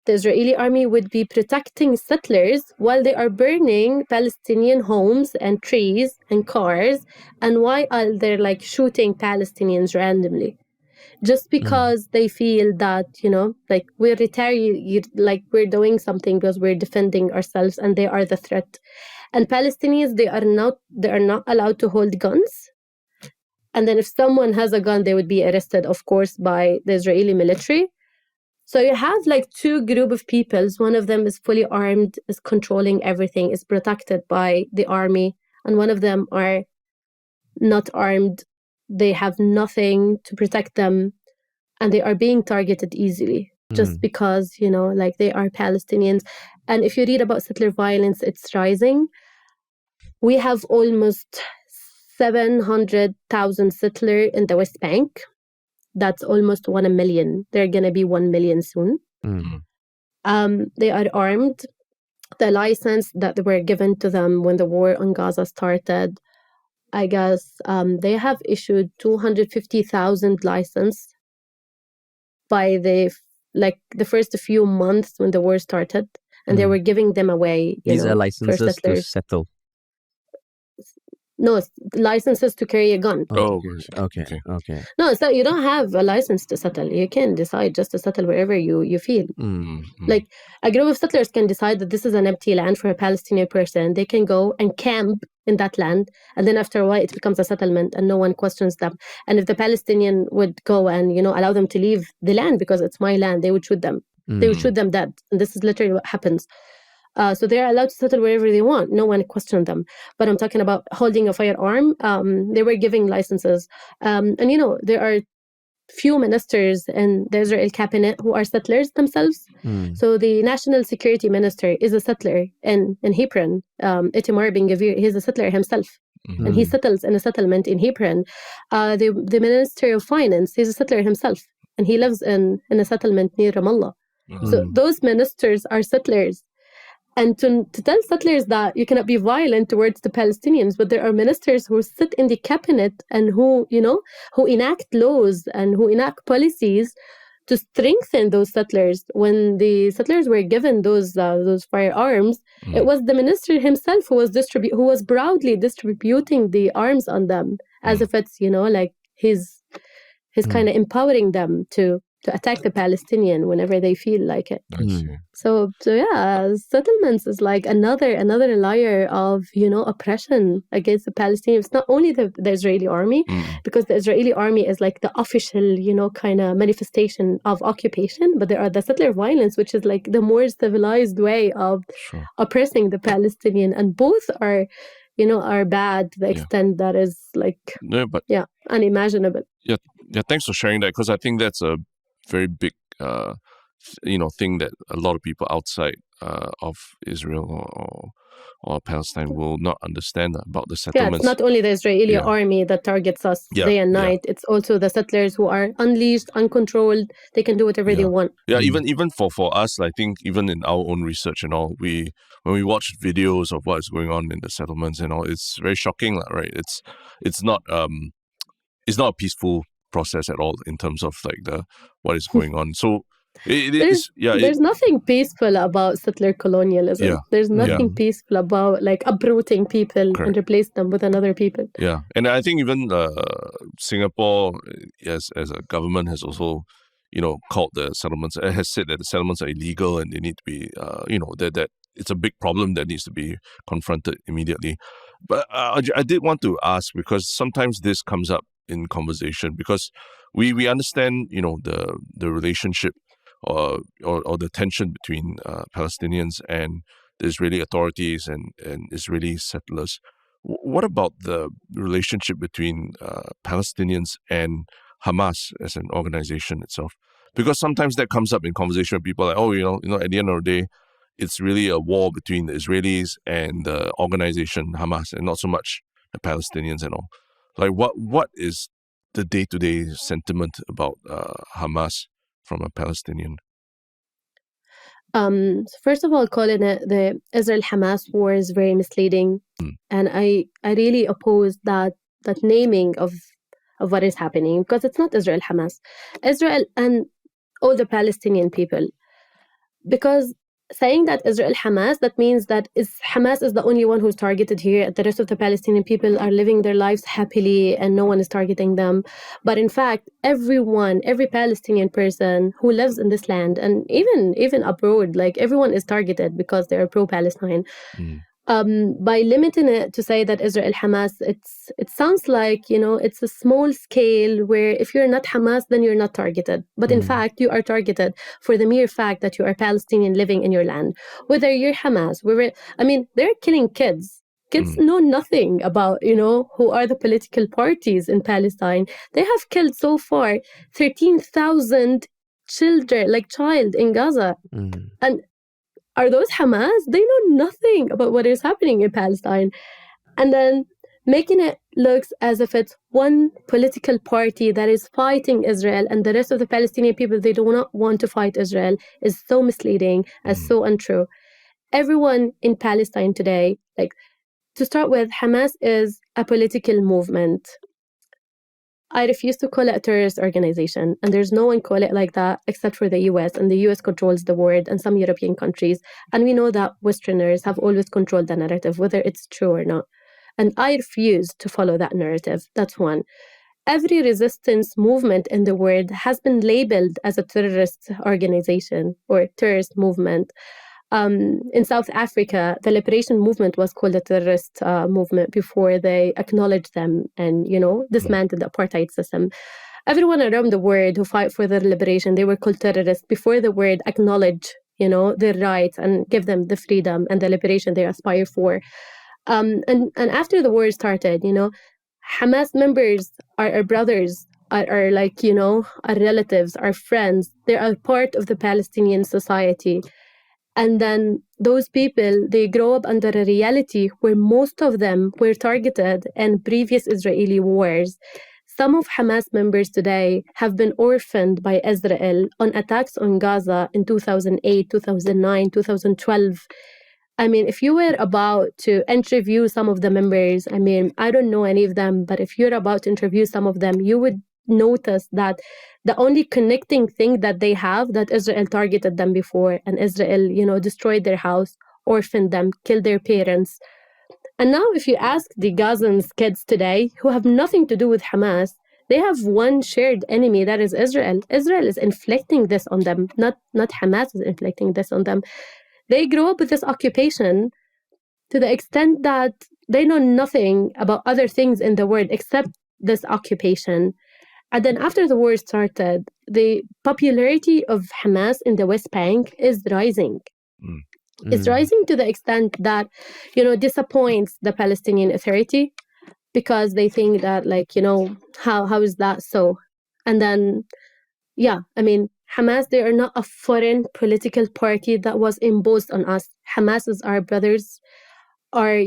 The Israeli army would be protecting settlers while they are burning Palestinian homes and trees and cars. And why are they like shooting Palestinians randomly? Just because they feel that, you know, like we're like we're doing something because we're defending ourselves and they are the threat. And Palestinians, they are not allowed to hold guns. And then if someone has a gun, they would be arrested, of course, by the Israeli military. So you have like two group of peoples. One of them is fully armed, is controlling everything, is protected by the army. And one of them are not armed. They have nothing to protect them. And they are being targeted easily just because, you know, like they are Palestinians. And if you read about settler violence, it's rising. We have almost 700,000 settlers in the West Bank. That's almost 1 million. They're going to be 1 million soon. They are armed. The license that were given to them when the war on Gaza started, I guess they have issued 250,000 license by the first few months when the war started, and they were giving them away. These are licenses to settle. No, licenses to carry a gun. Oh, okay. No, so you don't have a license to settle. You can decide just to settle wherever you feel. Like a group of settlers can decide that this is an empty land for a Palestinian person. They can go and camp in that land, and then after a while it becomes a settlement and no one questions them. And if the Palestinian would go and, you know, allow them to leave the land because it's my land, they would shoot them. They would shoot them dead. And this is literally what happens. So they're allowed to settle wherever they want. No one questioned them. But I'm talking about holding a firearm. They were giving licenses. And, you know, there are few ministers in the Israel cabinet who are settlers themselves. So the national security minister is a settler in Hebron. Itamar Ben-Gvir, he's a settler himself. And he settles in a settlement in Hebron. The minister of finance, he's a settler himself. And he lives in a settlement near Ramallah. So those ministers are settlers. And to tell settlers that you cannot be violent towards the Palestinians, but there are ministers who sit in the cabinet and who, you know, who enact laws and who enact policies to strengthen those settlers. When the settlers were given those firearms, it was the minister himself who was proudly distributing the arms on them, as if it's, you know, like he's kind of empowering them to attack the Palestinian whenever they feel like it. So yeah, settlements is like another layer of, you know, oppression against the Palestinians. It's not only the Israeli army, because the Israeli army is like the official, you know, kind of manifestation of occupation, but there are the settler violence, which is like the more civilized way of oppressing the Palestinian, and both are, you know, are bad to the extent that is like unimaginable. Yeah, thanks for sharing that, because I think that's a very big, you know, thing that a lot of people outside of Israel or Palestine will not understand about the settlements. Yeah, it's not only the Israeli army that targets us day and night. It's also the settlers who are unleashed, uncontrolled. They can do whatever they want. Yeah, even for us, I think even in our own research and all, when we watch videos of what's going on in the settlements and all, it's very shocking, right? It's not a peaceful process at all in terms of like what is going on. So there's nothing peaceful about settler colonialism. There's nothing peaceful about like uprooting people and replace them with another people. Yeah, and I think even Singapore, as a government, has also, you know, called the settlements, has said that the settlements are illegal and they need to be, you know, that it's a big problem that needs to be confronted immediately. But I did want to ask, because sometimes this comes up in conversation, because we understand, you know, the relationship or the tension between Palestinians and the Israeli authorities and Israeli settlers. What about the relationship between Palestinians and Hamas as an organization itself? Because sometimes that comes up in conversation with people like, oh, you know, at the end of the day, it's really a war between the Israelis and the organization Hamas, and not so much the Palestinians and all. Like, what is the day-to-day sentiment about Hamas from a Palestinian? First of all, calling it the Israel-Hamas war is very misleading. And I really oppose that naming of what is happening, because it's not Israel-Hamas. Israel and all the Palestinian people. Because saying that Israel-Hamas, that means that Hamas is the only one who's targeted here. The rest of the Palestinian people are living their lives happily and no one is targeting them. But in fact, every Palestinian person who lives in this land, and even abroad, like everyone is targeted because they're pro-Palestine. By limiting it to say that Israel-Hamas, it sounds like, it's a small scale where if you're not Hamas, then you're not targeted. But in fact, you are targeted for the mere fact that you are Palestinian living in your land. Whether you're Hamas, they're killing kids. Kids know nothing about, who are the political parties in Palestine. They have killed so far 13,000 child in Gaza. And are those Hamas? They know nothing about what is happening in Palestine. And then making it look as if it's one political party that is fighting Israel and the rest of the Palestinian people, they do not want to fight Israel, is so misleading and so untrue. Everyone in Palestine today, to start with, Hamas is a political movement. I refuse to call it a terrorist organization, and there's no one call it like that except for the US, and the US controls the word and some European countries. And we know that Westerners have always controlled the narrative, whether it's true or not. And I refuse to follow that narrative. That's one. Every resistance movement in the world has been labeled as a terrorist organization or terrorist movement. In South Africa, the liberation movement was called a terrorist movement before they acknowledged them and, dismantled the apartheid system. Everyone around the world who fight for their liberation, they were called terrorists before the word acknowledge, their rights and give them the freedom and the liberation they aspire for. And after the war started, Hamas members are our brothers, are our relatives, our friends. They are part of the Palestinian society. And then those people, they grow up under a reality where most of them were targeted in previous Israeli wars. Some of Hamas members today have been orphaned by Israel on attacks on Gaza in 2008, 2009, 2012. If you were about to interview some of the members, I don't know any of them, but if you're about to interview some of them, you would notice that the only connecting thing that they have, that Israel targeted them before, and Israel, destroyed their house, orphaned them, killed their parents. And now if you ask the Gazans kids today, who have nothing to do with Hamas, they have one shared enemy, that is Israel. Israel is inflicting this on them, not Hamas is inflicting this on them. They grow up with this occupation to the extent that they know nothing about other things in the world except this occupation. And then after the war started, the popularity of Hamas in the West Bank is rising. It's rising to the extent that, disappoints the Palestinian Authority, because they think that, how is that so? And then, Hamas, they are not a foreign political party that was imposed on us. Hamas is our brothers, are,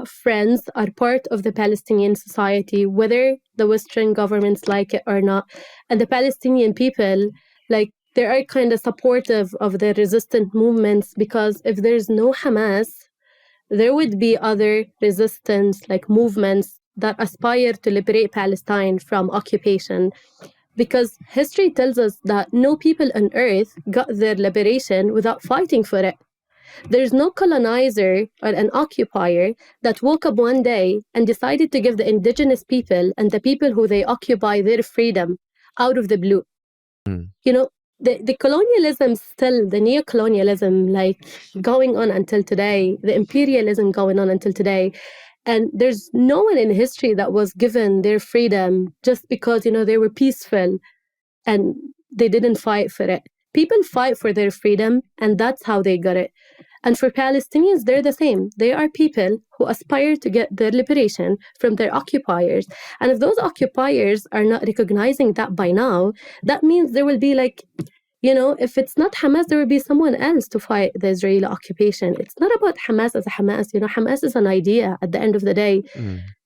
friends, are part of the Palestinian society, whether the Western governments like it or not. And the Palestinian people, they are kind of supportive of the resistant movements, because if there's no Hamas, there would be other resistance, movements that aspire to liberate Palestine from occupation. Because history tells us that no people on earth got their liberation without fighting for it. There's no colonizer or an occupier that woke up one day and decided to give the indigenous people and the people who they occupy their freedom out of the blue. The colonialism still, the neo-colonialism, going on until today, the imperialism going on until today. And there's no one in history that was given their freedom just because, they were peaceful and they didn't fight for it. People fight for their freedom, and that's how they got it. And for Palestinians, they're the same. They are people who aspire to get their liberation from their occupiers. And if those occupiers are not recognizing that by now, that means there will be if it's not Hamas, there will be someone else to fight the Israeli occupation. It's not about Hamas as a Hamas. Hamas is an idea at the end of the day.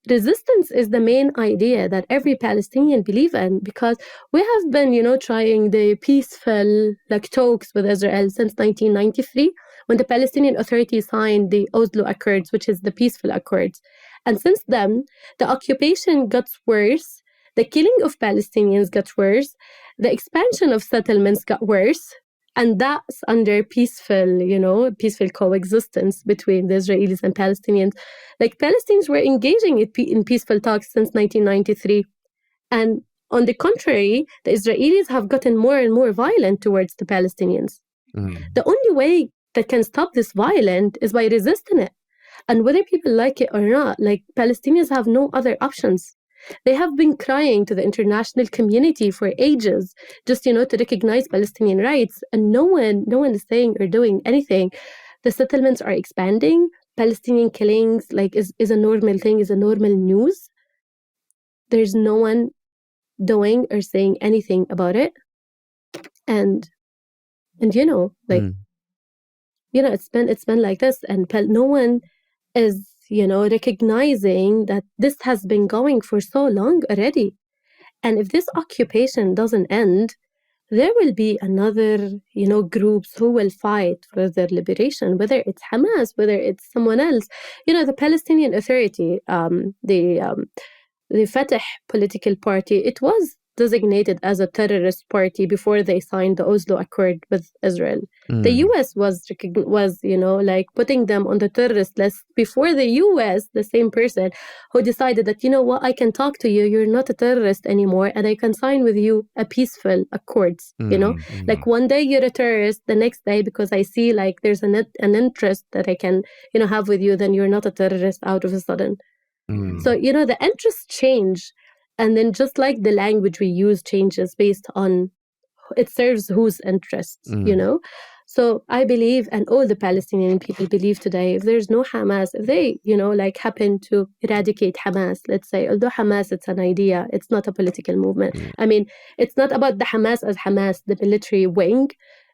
Resistance is the main idea that every Palestinian believe in, because we have been, trying the peaceful talks with Israel since 1993, when the Palestinian Authority signed the Oslo Accords, which is the peaceful accords. And since then, the occupation got worse, the killing of Palestinians got worse, the expansion of settlements got worse, and that's under peaceful coexistence between the Israelis and Palestinians. Palestinians were engaging in peaceful talks since 1993. And on the contrary, the Israelis have gotten more and more violent towards the Palestinians. The only way that can stop this violence is by resisting it. And whether people like it or not, Palestinians have no other options. They have been crying to the international community for ages, just, to recognize Palestinian rights. And no one is saying or doing anything. The settlements are expanding. Palestinian killings, is a normal thing, is a normal news. There's no one doing or saying anything about it. And it's been like this. And no one is recognizing that this has been going for so long already. And if this occupation doesn't end, there will be another, groups who will fight for their liberation, whether it's Hamas, whether it's someone else. The Palestinian Authority, the Fatah political party, it was designated as a terrorist party before they signed the Oslo Accord with Israel. The US was putting them on the terrorist list before the US, the same person who decided that, I can talk to you, you're not a terrorist anymore, and I can sign with you a peaceful accords, one day you're a terrorist, the next day, because I see there's an interest that I can, have with you, then you're not a terrorist out of a sudden. So, the interests change. And then just like the language we use changes based on it serves whose interests, So I believe, and all the Palestinian people believe today, if there's no Hamas, if they, happen to eradicate Hamas, let's say, although Hamas, it's an idea, it's not a political movement. I mean, it's not about the Hamas as Hamas, the military wing.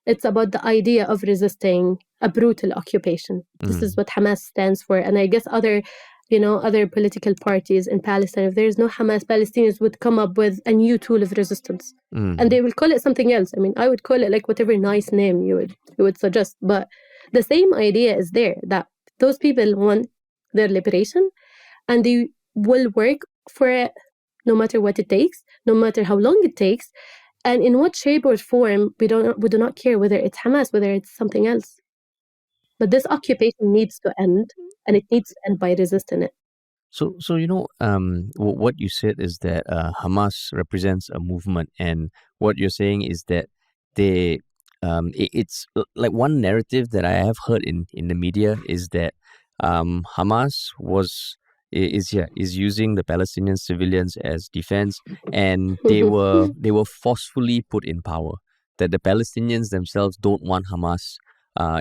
It's about the idea of resisting a brutal occupation. This is what Hamas stands for. And I guess other political parties in Palestine, if there's no Hamas, Palestinians would come up with a new tool of resistance. And they will call it something else. I mean, I would call it whatever nice name you would suggest. But the same idea is there, that those people want their liberation and they will work for it no matter what it takes, no matter how long it takes, and in what shape or form. We do not care whether it's Hamas, whether it's something else. But this occupation needs to end, and it needs to end by resisting it. So what you said is that Hamas represents a movement, and what you're saying is that it's one narrative that I have heard in the media is that Hamas is using the Palestinian civilians as defense, and they were forcefully put in power. That the Palestinians themselves don't want Hamas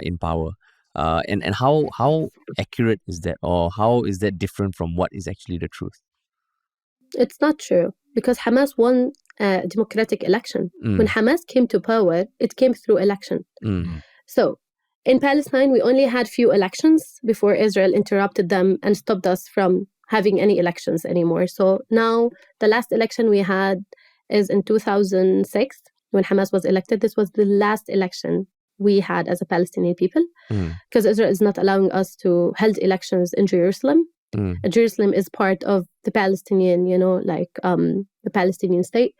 in power. And how accurate is that, or how is that different from what is actually the truth? It's not true, because Hamas won a democratic election. When Hamas came to power, it came through election. So in Palestine, we only had few elections before Israel interrupted them and stopped us from having any elections anymore. So now the last election we had is in 2006, when Hamas was elected. This was the last election we had as a Palestinian people, because Israel is not allowing us to hold elections in Jerusalem. Jerusalem is part of the Palestinian, the Palestinian state.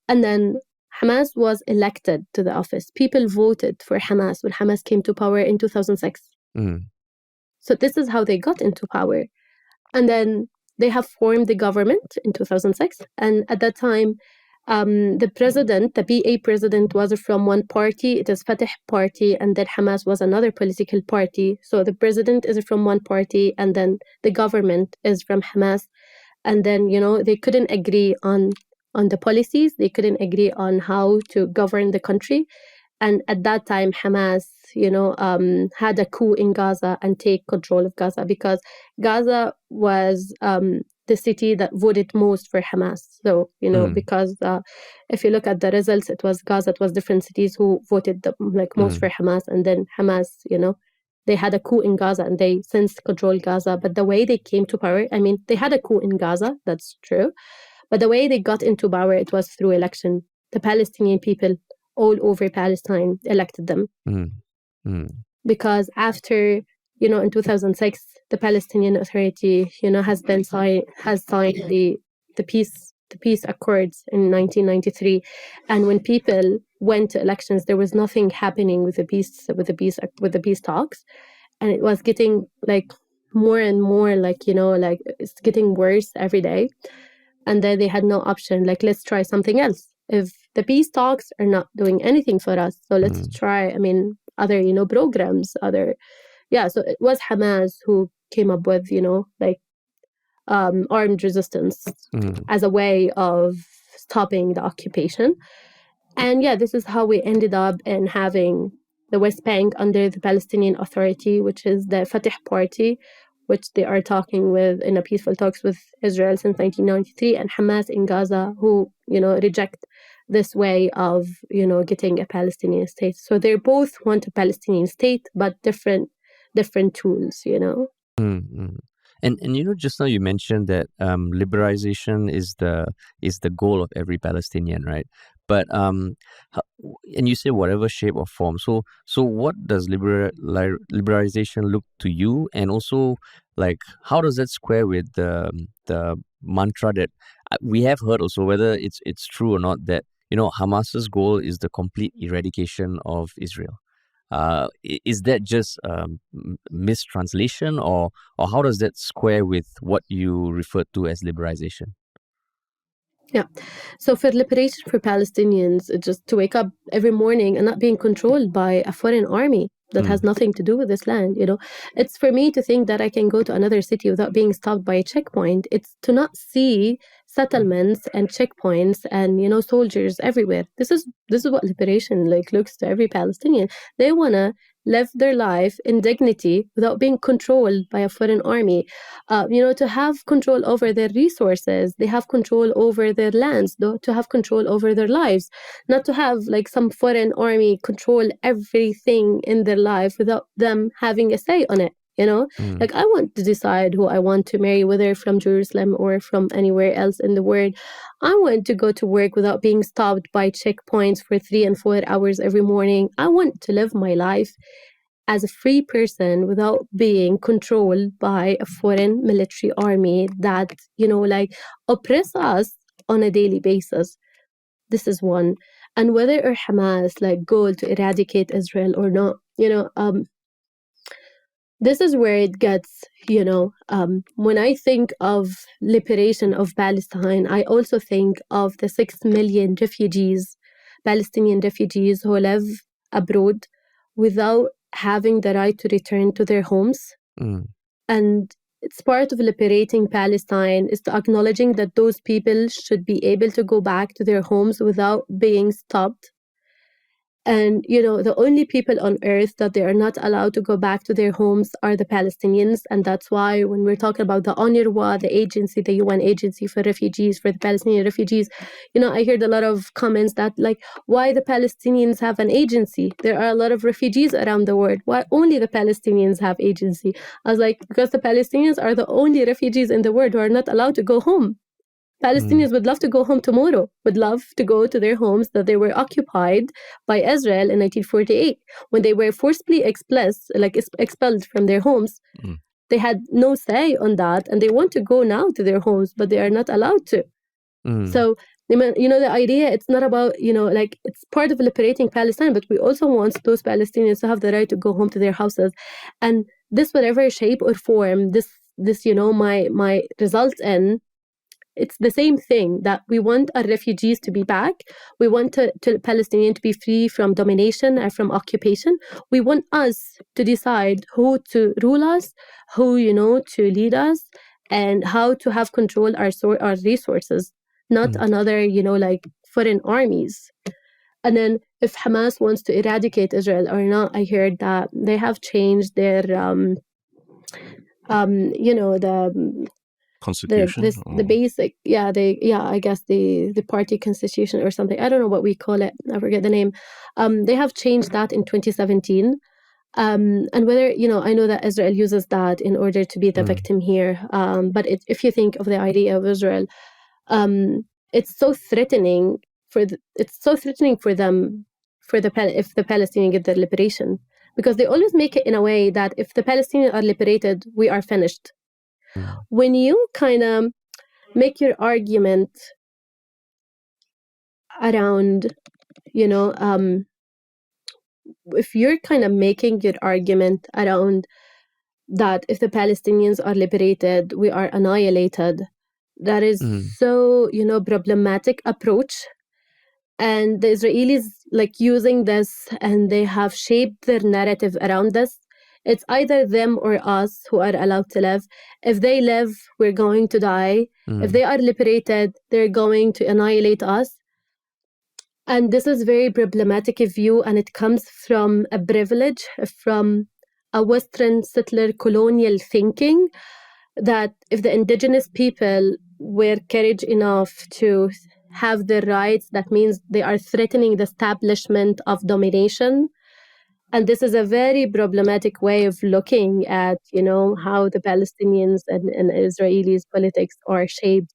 And then Hamas was elected to the office. People voted for Hamas when Hamas came to power in 2006. So this is how they got into power. And then they have formed the government in 2006. And at that time, the president, the BA president, was from one party. It is Fatah party, and then Hamas was another political party. So the president is from one party, and then the government is from Hamas. And then, they couldn't agree on the policies. They couldn't agree on how to govern the country. And at that time, Hamas, had a coup in Gaza and take control of Gaza, because Gaza was the city that voted most for Hamas. So, because if you look at the results, it was Gaza, it was different cities who voted most for Hamas. And then Hamas, they had a coup in Gaza and they since controlled Gaza. But the way they came to power, they had a coup in Gaza, that's true. But the way they got into power, it was through election. The Palestinian people all over Palestine elected them. Because after, in 2006, the Palestinian Authority, has signed the peace accords in 1993, and when people went to elections, there was nothing happening with the peace talks, and it was getting more and more it's getting worse every day, and then they had no option. Let's try something else. If the peace talks are not doing anything for us, so let's try. Other programs, so it was Hamas who came up with armed resistance as a way of stopping the occupation. And this is how we ended up in having the West Bank under the Palestinian Authority, which is the Fatah Party, which they are talking with in a peaceful talks with Israel since 1993, and Hamas in Gaza, who reject this way of getting a Palestinian state. So they both want a Palestinian state, but different tools. And just now you mentioned that liberalization is the goal of every Palestinian, right? But and you say whatever shape or form. So what does liberalization look to you, and also how does that square with the mantra that we have heard also, whether it's true or not, that Hamas's goal is the complete eradication of Israel? Is that just mistranslation, or how does that square with what you referred to as liberalization? Yeah. So for liberation for Palestinians, it's just to wake up every morning and not being controlled by a foreign army that has nothing to do with this land. It's for me to think that I can go to another city without being stopped by a checkpoint. It's to not see settlements and checkpoints and soldiers everywhere. This is what liberation looks to every Palestinian. They want to live their life in dignity without being controlled by a foreign army. To have control over their resources, they have control over their lands, to have control over their lives, not to have some foreign army control everything in their life without them having a say on it. I want to decide who I want to marry, whether from Jerusalem or from anywhere else in the world. I want to go to work without being stopped by checkpoints for 3 and 4 hours every morning. I want to live my life as a free person without being controlled by a foreign military army that, oppress us on a daily basis. This is one. And whether or Hamas goal to eradicate Israel or not, this is where it gets, when I think of liberation of Palestine, I also think of the 6 million refugees, Palestinian refugees who live abroad without having the right to return to their homes. And it's part of liberating Palestine is to acknowledging that those people should be able to go back to their homes without being stopped. And, the only people on earth that they are not allowed to go back to their homes are the Palestinians. And that's why when we're talking about the UNRWA, the agency, the UN agency for refugees, for the Palestinian refugees, I heard a lot of comments that why the Palestinians have an agency? There are a lot of refugees around the world. Why only the Palestinians have agency? I was because the Palestinians are the only refugees in the world who are not allowed to go home. Palestinians would love to go home tomorrow, would love to go to their homes that they were occupied by Israel in 1948. When they were forcibly expelled from their homes, they had no say on that, and they want to go now to their homes, but they are not allowed to. So, the idea, it's not about, it's part of liberating Palestine, but we also want those Palestinians to have the right to go home to their houses. And this, whatever shape or form this my results in, it's the same thing, that we want our refugees to be back. We want to Palestinians to be free from domination and from occupation. We want us to decide who to rule us, who, to lead us, and how to have control our resources, not another, foreign armies. And then if Hamas wants to eradicate Israel or not, I heard that they have changed their, constitution? The basic, I guess the party constitution or something. I don't know what we call it. I forget the name. They have changed that in 2017. And whether, I know that Israel uses that in order to be the victim here. But if you think of the idea of Israel, it's so threatening for them, if the Palestinians get their liberation, because they always make it in a way that if the Palestinians are liberated, we are finished. When you kind of make your argument around, if you're kind of making your argument around that if the Palestinians are liberated, we are annihilated, that is so, problematic approach. And the Israelis using this, and they have shaped their narrative around this. It's either them or us who are allowed to live. If they live, we're going to die. If they are liberated, they're going to annihilate us. And this is very problematic view, and it comes from a privilege, from a Western settler colonial thinking, that if the indigenous people were courage enough to have their rights, that means they are threatening the establishment of domination. And this is a very problematic way of looking at, how the Palestinians and Israelis politics are shaped.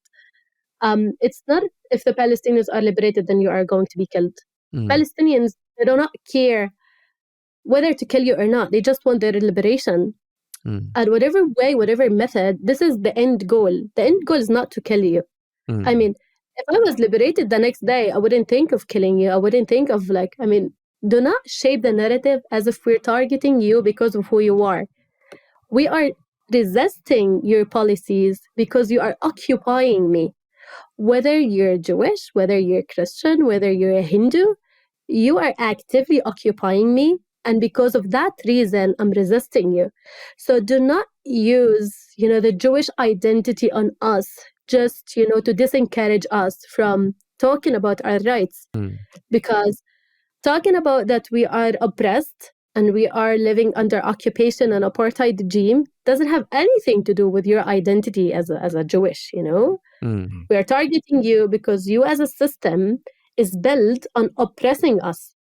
It's not if the Palestinians are liberated, then you are going to be killed. Palestinians, they do not care whether to kill you or not. They just want their liberation. And whatever way, whatever method, this is the end goal. The end goal is not to kill you. I mean, if I was liberated the next day, I wouldn't think of killing you. I wouldn't think of do not shape the narrative as if we're targeting you because of who you are. We are resisting your policies because you are occupying me. Whether you're Jewish, whether you're Christian, whether you're a Hindu, you are actively occupying me. And because of that reason, I'm resisting you. So do not use, the Jewish identity on us just, to disencourage us from talking about our rights. Because talking about that we are oppressed and we are living under occupation and apartheid regime doesn't have anything to do with your identity as a Jewish, We are targeting you because you as a system is built on oppressing us.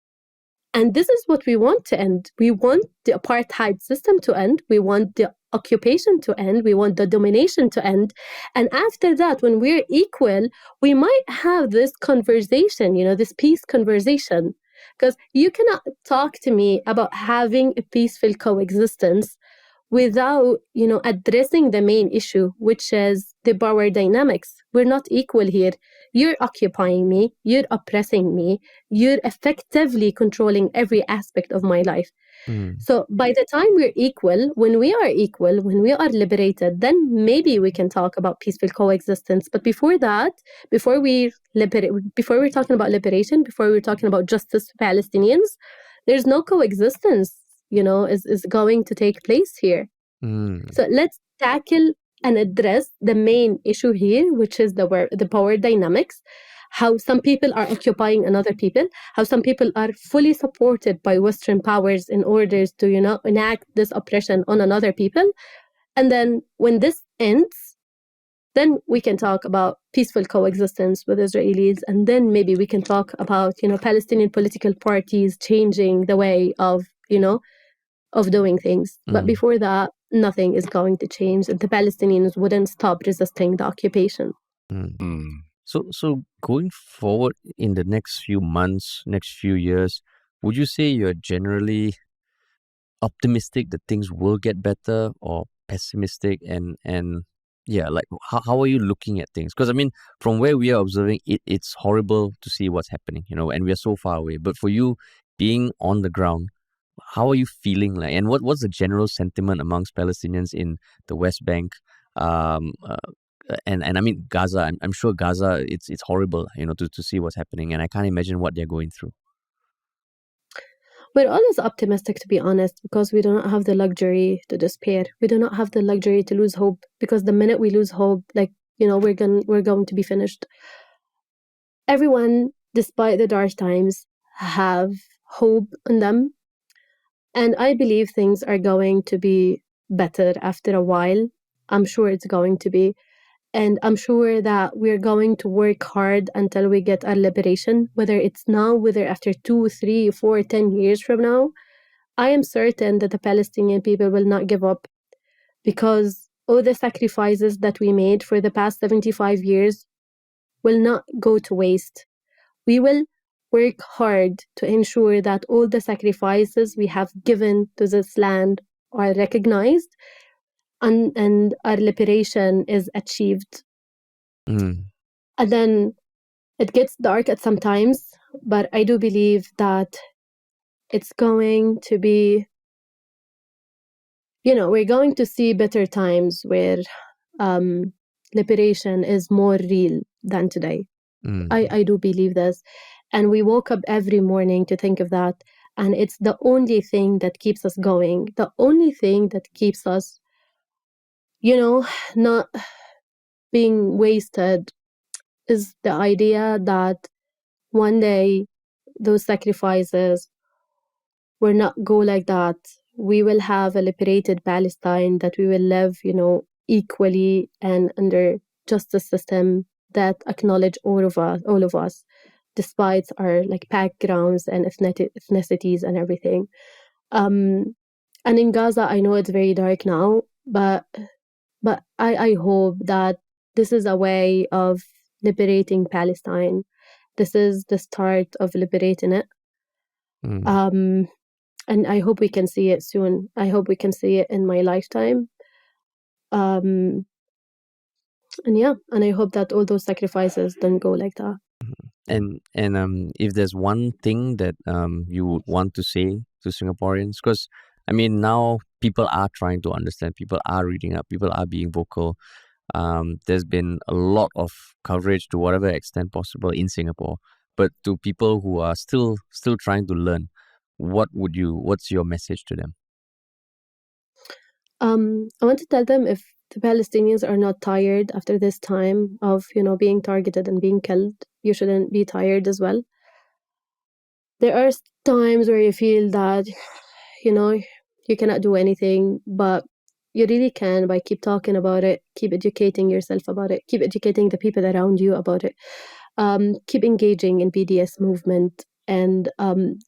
And this is what we want to end. We want the apartheid system to end. We want the occupation to end. We want the domination to end. And after that, when we're equal, we might have this conversation, this peace conversation. Because you cannot talk to me about having a peaceful coexistence without, addressing the main issue, which is the power dynamics. We're not equal here. You're occupying me. You're oppressing me. You're effectively controlling every aspect of my life. So by the time we're equal, when we are liberated, then maybe we can talk about peaceful coexistence. But before that, before we're talking about liberation, before we're talking about justice to Palestinians, there's no coexistence, is going to take place here. So let's tackle and address the main issue here, which is the power dynamics, how some people are occupying another people, how some people are fully supported by Western powers in order to, enact this oppression on another people. And then when this ends, then we can talk about peaceful coexistence with Israelis. And then maybe we can talk about, Palestinian political parties changing the way of, of doing things. But before that, nothing is going to change. And the Palestinians wouldn't stop resisting the occupation. So going forward in the next few months, next few years, would you say you're generally optimistic that things will get better, or pessimistic? And how are you looking at things? Because from where we are observing, it's horrible to see what's happening, and we are so far away. But for you, being on the ground, how are you feeling like? And what's the general sentiment amongst Palestinians in the West Bank? And Gaza. I'm sure Gaza, it's horrible, to see what's happening, and I can't imagine what they're going through. We're always optimistic, to be honest, because we do not have the luxury to despair. We do not have the luxury to lose hope, because the minute we lose hope, we're going to be finished. Everyone, despite the dark times, have hope in them, and I believe things are going to be better after a while. I'm sure it's going to be. And I'm sure that we're going to work hard until we get our liberation, whether it's now, whether after 2, 3, 4, 10 years from now. I am certain that the Palestinian people will not give up, because all the sacrifices that we made for the past 75 years will not go to waste. We will work hard to ensure that all the sacrifices we have given to this land are recognized, and our liberation is achieved. Mm. And then it gets dark at some times, but I do believe that it's going to be, we're going to see better times where liberation is more real than today. I do believe this. And we woke up every morning to think of that. And it's the only thing that keeps us going. The only thing that keeps us, not being wasted, is the idea that one day those sacrifices will not go like that. We will have a liberated Palestine, that we will live, equally and under justice system that acknowledge all of us, despite our backgrounds and ethnicities and everything. And in Gaza, I know it's very dark now, but I hope that this is a way of liberating Palestine. This is the start of liberating it. And I hope we can see it soon. I hope we can see it in my lifetime. And I hope that all those sacrifices don't go like that. And if there's one thing that you would want to say to Singaporeans, because now people are trying to understand, people are reading up, people are being vocal. There's been a lot of coverage to whatever extent possible in Singapore, but to people who are still trying to learn, what's your message to them? I want to tell them, if the Palestinians are not tired after this time of, being targeted and being killed, you shouldn't be tired as well. There are times where you feel that, you cannot do anything, but you really can by keep talking about it, keep educating yourself about it, keep educating the people around you about it, keep engaging in BDS movement, and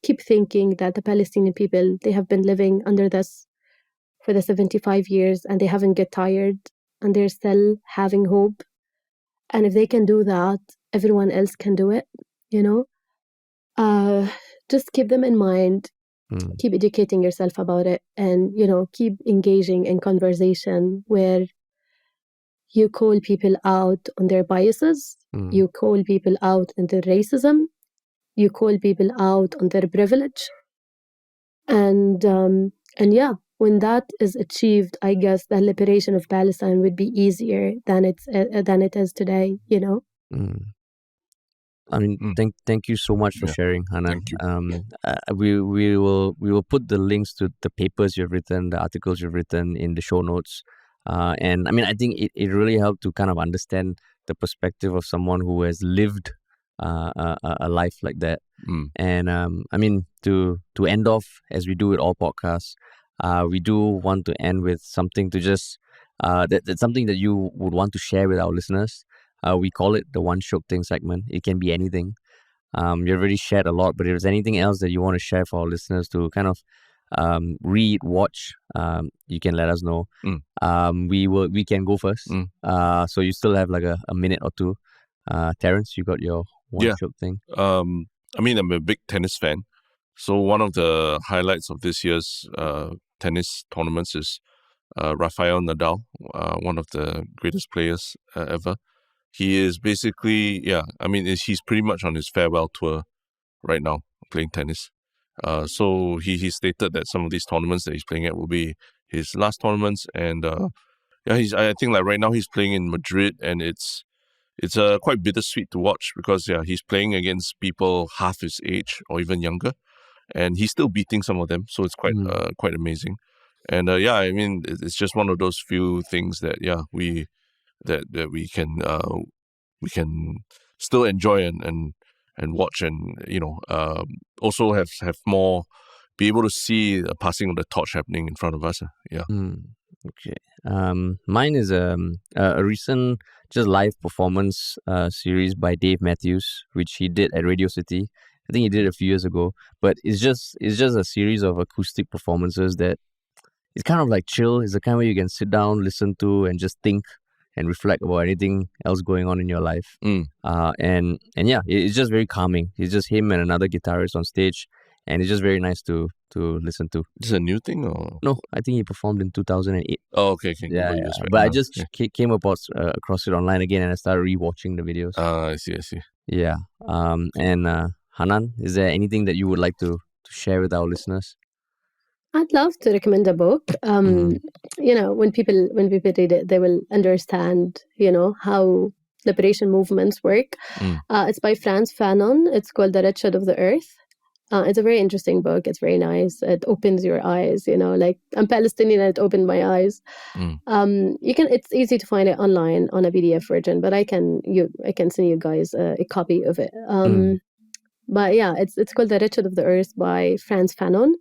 keep thinking that the Palestinian people, they have been living under this for the 75 years and they haven't get tired, and they're still having hope. And if they can do that, everyone else can do it, just keep them in mind, keep educating yourself about it, and, keep engaging in conversation where you call people out on their biases, you call people out on their racism, you call people out on their privilege. And yeah, when that is achieved, I guess the liberation of Palestine would be easier than it is today, Thank you so much for sharing, Hanan. We will put the links to the papers you've written, the articles you've written in the show notes. And I think it really helped to kind of understand the perspective of someone who has lived a life like that. And to end off, as we do with all podcasts, we do want to end with something to just that's something that you would want to share with our listeners. We call it the One Shiok Thing segment. It can be anything. You already shared a lot, but if there's anything else that you want to share for our listeners to kind of read, watch, you can let us know. We can go first. So you still have like a minute or two. Terence, you got your One Shiok Thing. I'm a big tennis fan. So one of the highlights of this year's tennis tournaments is Rafael Nadal, one of the greatest players ever. He is basically, he's pretty much on his farewell tour right now, playing tennis. So he stated that some of these tournaments that he's playing at will be his last tournaments. And I think right now he's playing in Madrid, and it's quite bittersweet to watch because he's playing against people half his age or even younger, and he's still beating some of them. So it's quite amazing. And it's just one of those few things that we can still enjoy and watch, and also have more, be able to see the passing of the torch happening in front of us. Okay. Mine is a recent just live performance series by Dave Matthews, which he did at Radio City. I think he did it a few years ago. But it's just a series of acoustic performances that it's kind of like chill. It's the kind where you can sit down, listen to, and just think and reflect about anything else going on in your life. And yeah, it's just very calming. It's just him and another guitarist on stage, and it's just very nice to listen to. Is it a new thing or no? I think he performed in 2008. Oh, okay. Yeah. But I just came across it online again, and I started rewatching the videos. I see. Yeah. And Hanan, is there anything that you would like to share with our listeners? I'd love to recommend a book. You know, when people read it, they will understand, you know, how liberation movements work. It's by Frantz Fanon. It's called The Wretched of the Earth. It's a very interesting book. It's very nice. It opens your eyes, you know, like I'm Palestinian and it opened my eyes. It's easy to find it online on a PDF version, but I can send you guys a copy of it. But yeah, it's called The Wretched of the Earth by Frantz Fanon.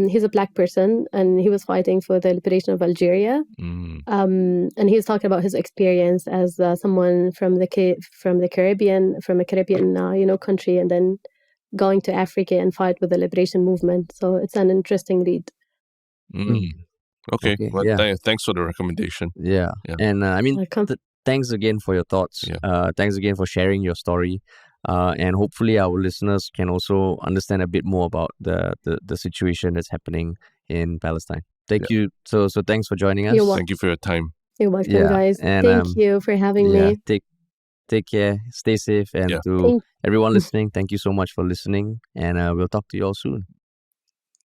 He's a Black person, and he was fighting for the liberation of Algeria. And he was talking about his experience as someone from the Caribbean, from a Caribbean you know, country, and then going to Africa and fight with the liberation movement. So it's an interesting read. Okay. Well, yeah. Thanks for the recommendation. Yeah. And I mean, thanks again for your thoughts. Yeah. Thanks again for sharing your story. And hopefully our listeners can also understand a bit more about the situation that's happening in Palestine. Thank you. So thanks for joining us. Thank you for your time. You're welcome, guys. And thank you for having me. Take care, stay safe, and to everyone listening, thank you so much for listening, and we'll talk to you all soon.